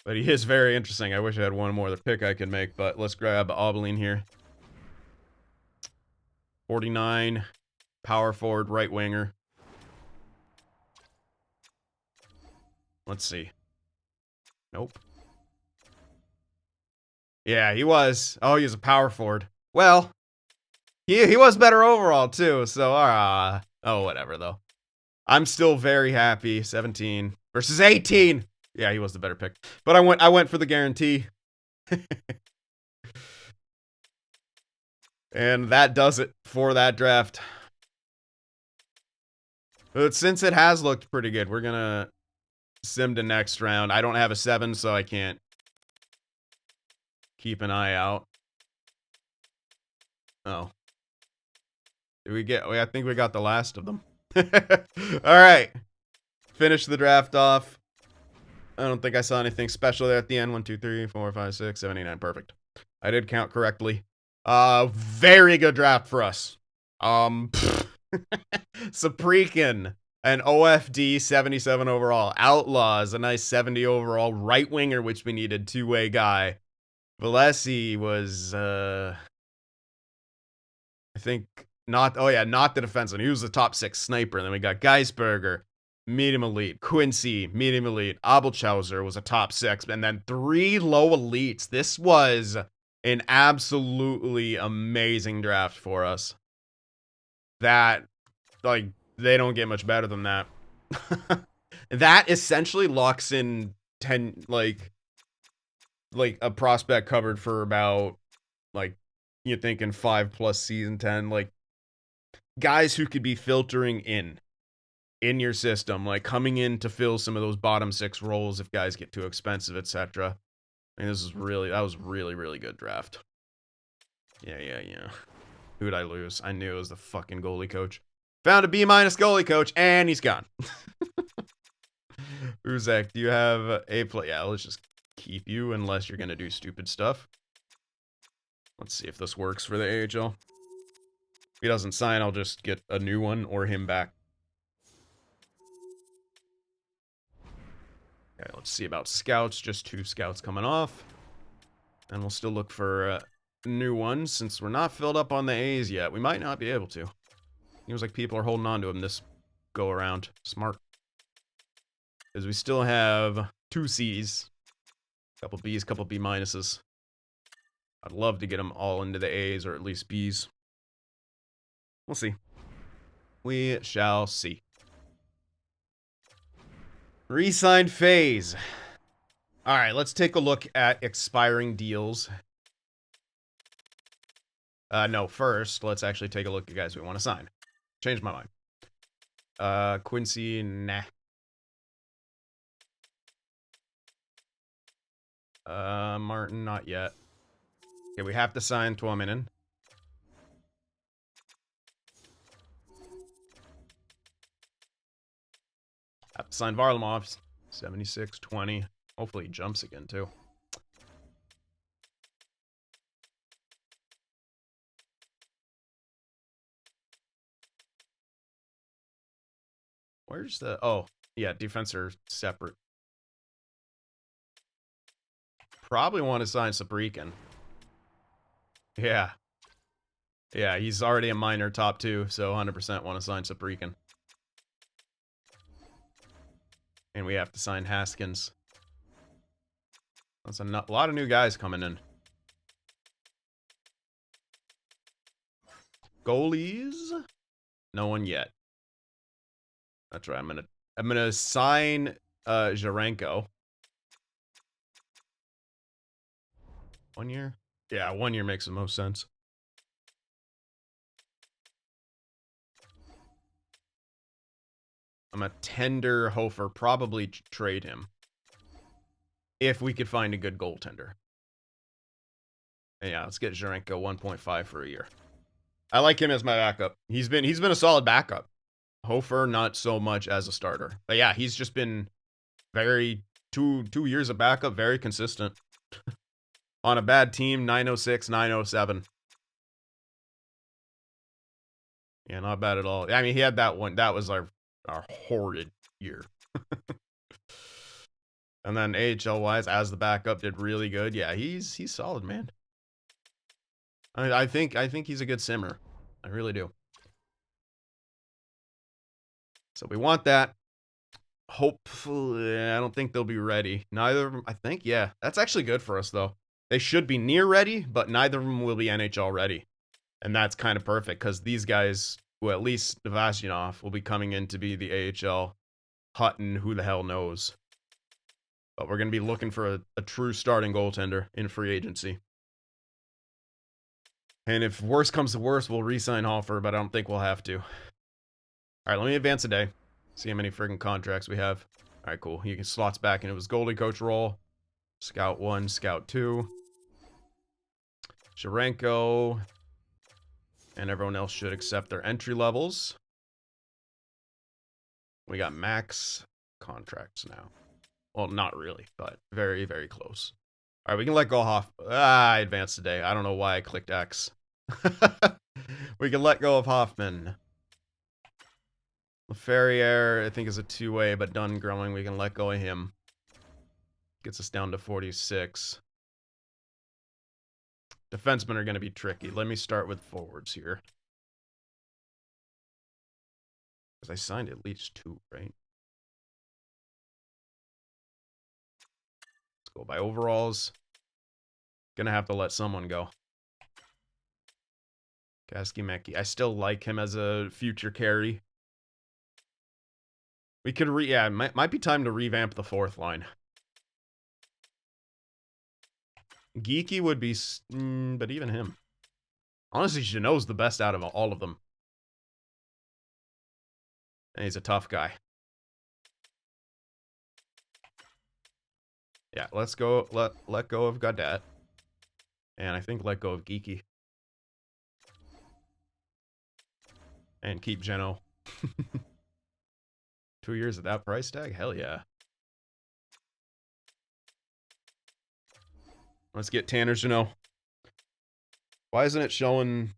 But he is very interesting. I wish I had one more other pick I could make, but let's grab Obeline here. 49. Power forward, right winger. Let's see. Nope. Yeah, he was. Oh, he was a power forward. Well, he was better overall, too. So, oh, whatever, though. I'm still very happy. 17 versus 18. Yeah, he was the better pick. But I went for the guarantee. And that does it for that draft. But since it has looked pretty good, we're gonna sim to next round. I don't have a 7, so I can't keep an eye out. Oh. Did we get... I think we got the last of them. Alright. Finish the draft off. I don't think I saw anything special there at the end. 1, 2, 3, 4, 5, 6, 7, 8, 9. Perfect. I did count correctly. Very good draft for us. Saprikin, an OFD 77 overall. Outlaws, a nice 70 overall. Right winger, which we needed. Two-way guy. Valesi was, I think, not the defenseman. He was the top 6 sniper. And then we got Geisberger, medium elite. Quincy, medium elite. Abelchauser was a top 6. And then 3 low elites. This was an absolutely amazing draft for us. That, like, they don't get much better than that. That essentially locks in 10, like a prospect covered for about Like, you're thinking 5+ season 10, like, guys who could be filtering in your system, like coming in to fill some of those bottom 6 roles if guys get too expensive, etc. I mean, that was really, really good draft. Yeah. Who did I lose? I knew it was the fucking goalie coach. Found a B- goalie coach, and he's gone. Uzak, do you have a play? Yeah, let's just keep you unless you're gonna do stupid stuff. Let's see if this works for the AHL. If he doesn't sign, I'll just get a new one or him back. Okay, let's see about scouts. Just 2 scouts coming off. And we'll still look for new ones since we're not filled up on the A's yet. We might not be able to. Seems like people are holding on to him this go around. Smart. Because we still have 2 C's. Couple B's, couple B minuses. I'd love to get them all into the A's or at least B's. We'll see. We shall see. Re-signed phase. Alright, let's take a look at expiring deals. No, first, let's actually take a look at guys we want to sign. Changed my mind. Quincy, nah. Martin, not yet. Okay, we have to sign Tuominen. Have to sign Varlamov. 76-20. Hopefully he jumps again, too. Where's the... Oh, yeah, defense are separate. Probably want to sign Sabrikin. Yeah. Yeah, he's already a minor top 2, so 100% want to sign Sabrikin. And we have to sign Haskins. That's a lot of new guys coming in. Goalies? No one yet. That's right. I'm gonna sign Jarenko. 1 year? Yeah, 1 year makes the most sense. I'm a tender Hofer, probably trade him. If we could find a good goaltender. And yeah, let's get Jarenko 1.5 for a year. I like him as my backup. He's been a solid backup. Hofer, not so much as a starter. But yeah, he's just been very 2 years of backup, very consistent. On a bad team, 906, 907. Yeah, not bad at all. I mean, he had that one. That was our horrid year. And then AHL wise, as the backup, did really good. Yeah, he's solid, man. I think he's a good simmer. I really do. So we want that. Hopefully, I don't think they'll be ready. Neither of them, I think, yeah. That's actually good for us, though. They should be near ready, but neither of them will be NHL ready. And that's kind of perfect, because these guys, well, at least Vashionov, will be coming in to be the AHL Hutton, who the hell knows. But we're going to be looking for a true starting goaltender in free agency. And if worse comes to worse, we'll re-sign Hoffer, but I don't think we'll have to. All right, let me advance a day. See how many friggin' contracts we have. All right, cool. He can slots back into his goalie coach role. Scout 1, Scout 2. Sharenko. And everyone else should accept their entry levels. We got max contracts now. Well, not really, but very, very close. All right, we can let go of I advanced today. I don't know why I clicked X. We can let go of Hoffman. LaFerriere, I think, is a 2-way, but done growing. We can let go of him. Gets us down to 46. Defensemen are going to be tricky. Let me start with forwards here. Because I signed at least 2, right? Let's go by overalls. Gonna have to let someone go. Kaskimeki. I still like him as a future carry. We could yeah, might be time to revamp the 4th line. Geeky would be, but even him. Honestly, Jeannot's the best out of all of them. And he's a tough guy. Yeah, let's go. Let go of Gaudette. And I think let go of Geeky. And keep Geno. 2 years at that price tag? Hell yeah. Let's get Tanner Jeannot. Why isn't it showing...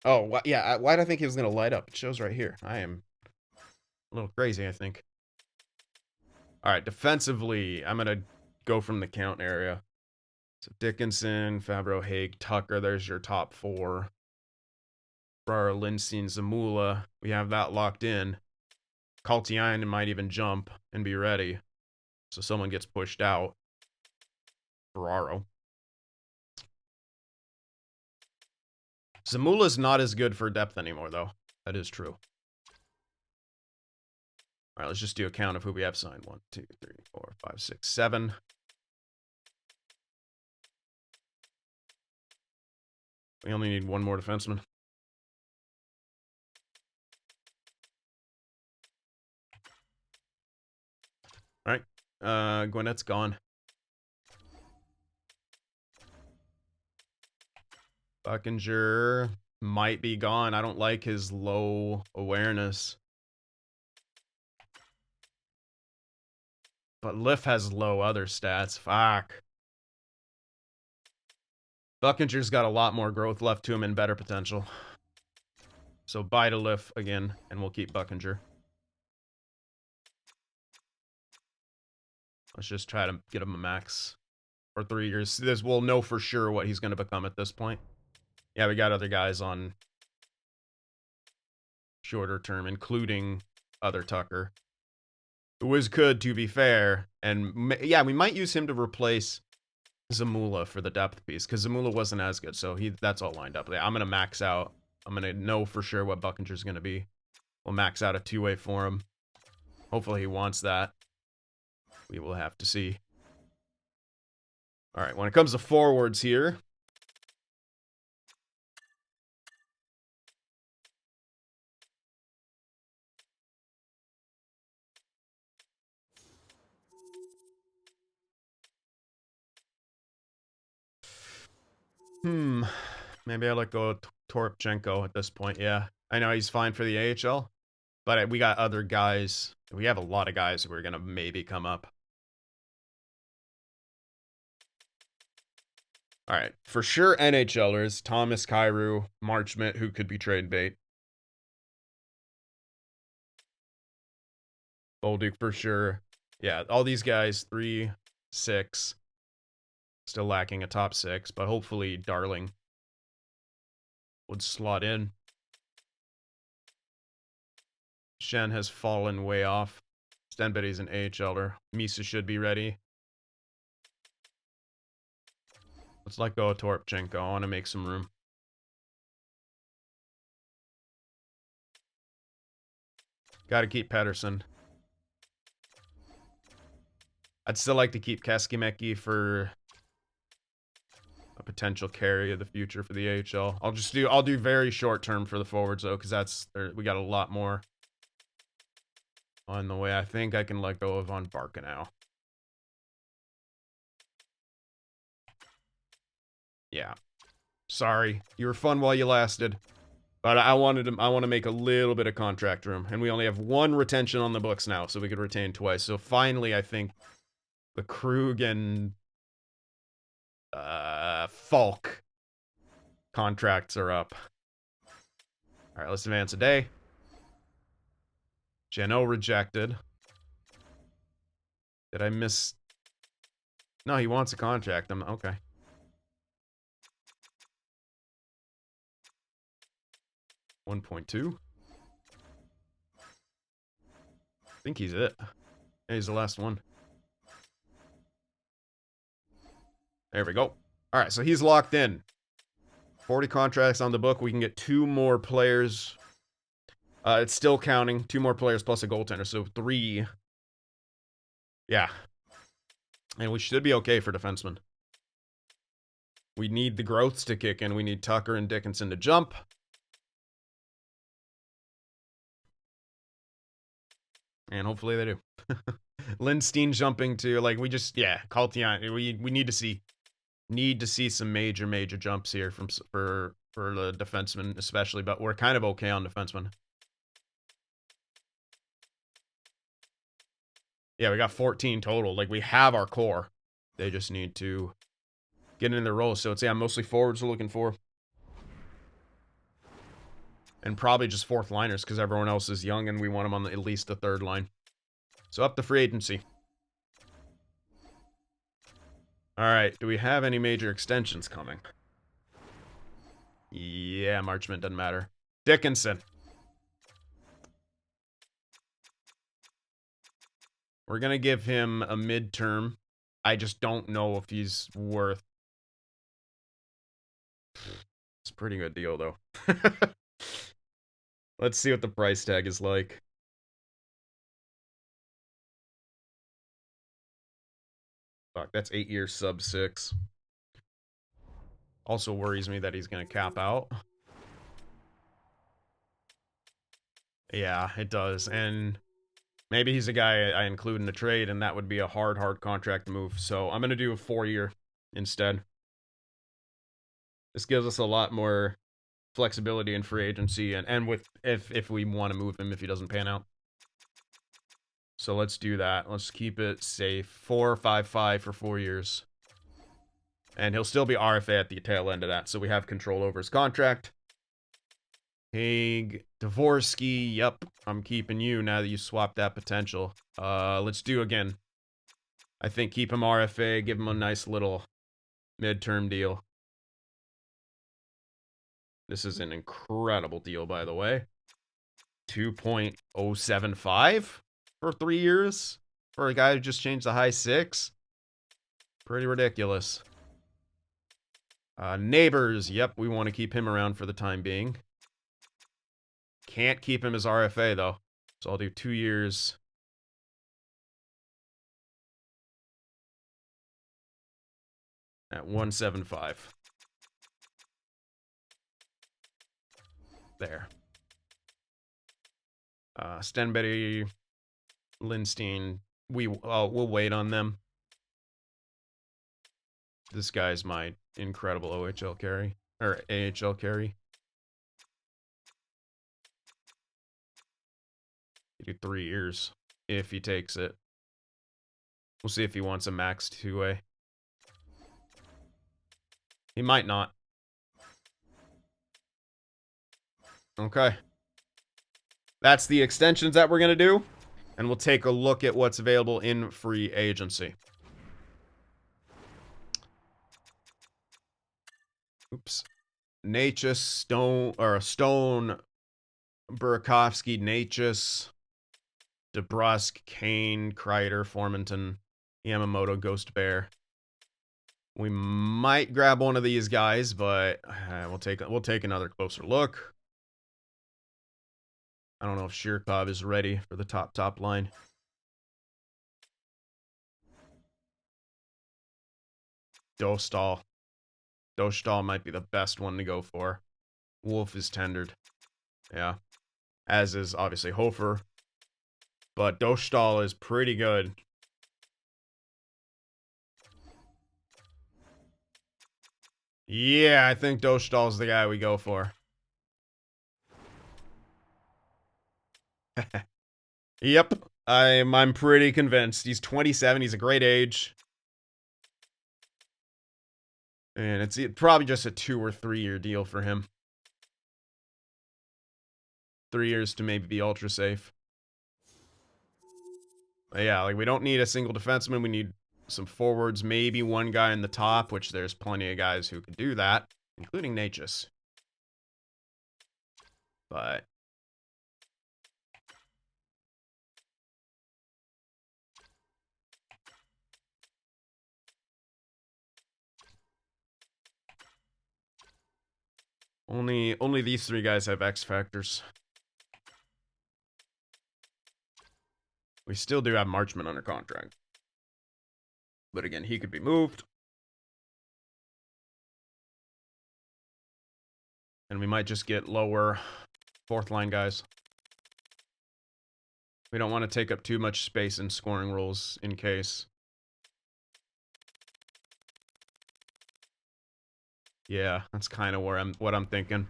Oh, yeah, why did I think he was going to light up? It shows right here. I am a little crazy, I think. All right, defensively, I'm going to go from the count area. So Dickinson, Fabro, Haig, Tucker, there's your top 4. Ferrara, Lindsay, and Zamula, we have that locked in. Kaltiainen might even jump and be ready. So someone gets pushed out. Ferraro. Zamula's not as good for depth anymore, though. That is true. All right, let's just do a count of who we have signed. 1, 2, 3, 4, 5, 6, 7. We only need one more defenseman. All right, Gwinnett's gone. Buckinger might be gone. I don't like his low awareness. But Liff has low other stats. Fuck. Buckinger's got a lot more growth left to him and better potential. So bye to Liff again, and we'll keep Buckinger. Let's just try to get him a max for 3 years. We'll know for sure what he's going to become at this point. Yeah, we got other guys on shorter term, including other Tucker, who is good, to be fair. And yeah, we might use him to replace Zamula for the depth piece, because Zamula wasn't as good, so that's all lined up. I'm going to max out. I'm going to know for sure what Buckinger's going to be. We'll max out a 2-way for him. Hopefully he wants that. We will have to see. All right, when it comes to forwards here, maybe I let go of Toropchenko at this point. Yeah, I know he's fine for the AHL, but we got other guys. We have a lot of guys who are going to maybe come up. All right, for sure NHLers, Thomas Kyrou, Marchment, who could be trade bait. Bolduc for sure. Yeah, all these guys, 3, 6. Still lacking a top 6, but hopefully Darling would slot in. Shen has fallen way off. Stenbetty's an AHLer. Misa should be ready. Let's let go of Toropchenko. I want to make some room. Got to keep Pedersen. I'd still like to keep Keskimäki for a potential carry of the future for the AHL. I'll do very short term for the forwards though, because we got a lot more on the way. I think I can let go of Von Barca now. Yeah. Sorry. You were fun while you lasted. But I want to make a little bit of contract room. And we only have 1 retention on the books now, so we could retain twice. So finally, I think the Krug and Falk contracts are up. All right, let's advance a day. Jeannot rejected. Did I miss? No, he wants a contract. Okay. $1.2. I think he's it. Yeah, he's the last one. There we go. All right, so he's locked in. 40 contracts on the book. We can get 2 more players. It's still counting. 2 more players plus a goaltender, so 3. Yeah. And we should be okay for defensemen. We need the growths to kick in. We need Tucker and Dickinson to jump. And hopefully they do. Lindstein jumping to, like, we just, yeah, Caltian. We need to see some major jumps here for the defensemen especially, but we're kind of okay on defensemen. Yeah, we got 14 total. Like, we have our core. They just need to get in their roles. So it's, yeah, mostly forwards we're looking for. And probably just fourth liners because everyone else is young and we want them on at least the third line. So up to free agency. All right, do we have any major extensions coming? Yeah, Marchment doesn't matter. Dickinson. We're going to give him a midterm. I just don't know if he's worth... It's a pretty good deal, though. Let's see what the price tag is like. Fuck, that's 8 years sub 6. Also worries me that he's going to cap out. Yeah, it does. And maybe he's a guy I include in the trade, and that would be a hard contract to move. So I'm going to do a 4-year instead. This gives us a lot more flexibility in free agency, and with if we want to move him if he doesn't pan out. So let's do that. Let's keep it safe. 4-5-5 for 4 years. And he'll still be RFA at the tail end of that, so we have control over his contract. Haig, Dvorsky, yep, I'm keeping you now that you swapped that potential. Let's do again. I think keep him RFA, give him a nice little midterm deal. This is an incredible deal, by the way. 2.075 for 3 years for a guy who just changed the high 6. Pretty ridiculous. Neighbors, yep, we want to keep him around for the time being. Can't keep him as RFA, though. So I'll do 2 years. At 175. There. Stenberry, Lindstein, we'll wait on them. This guy's my incredible OHL carry. Or AHL carry. You do 3 years. If he takes it. We'll see if he wants a max 2-way. He might not. Okay. That's the extensions that we're going to do. And we'll take a look at what's available in free agency. Oops. Natchez, Stone, Burakovsky, Natchez, DeBrusk, Kane, Kreider, Formanton, Yamamoto, Ghost Bear. We might grab one of these guys, but we'll take another closer look. I don't know if Shirkov is ready for the top line. Dostal. Dostal might be the best one to go for. Wolf is tendered. Yeah. As is, obviously, Hofer. But Dostal is pretty good. Yeah, I think Dostal's the guy we go for. Yep. I'm pretty convinced. He's 27. He's a great age. And it's probably just a 2 or 3 year deal for him. 3 years to maybe be ultra safe. But yeah, like, we don't need a single defenseman. We need some forwards, maybe one guy in the top, which there's plenty of guys who can do that, including Natchez. But only these 3 guys have X factors. We still do have Marchment under contract. But again, he could be moved. And we might just get lower fourth line guys. We don't want to take up too much space in scoring roles in case. Yeah, that's kind of what I'm thinking.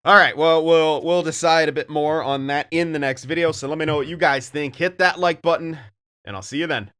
All right, well, we'll decide a bit more on that in the next video. So let me know what you guys think. Hit that like button, and I'll see you then.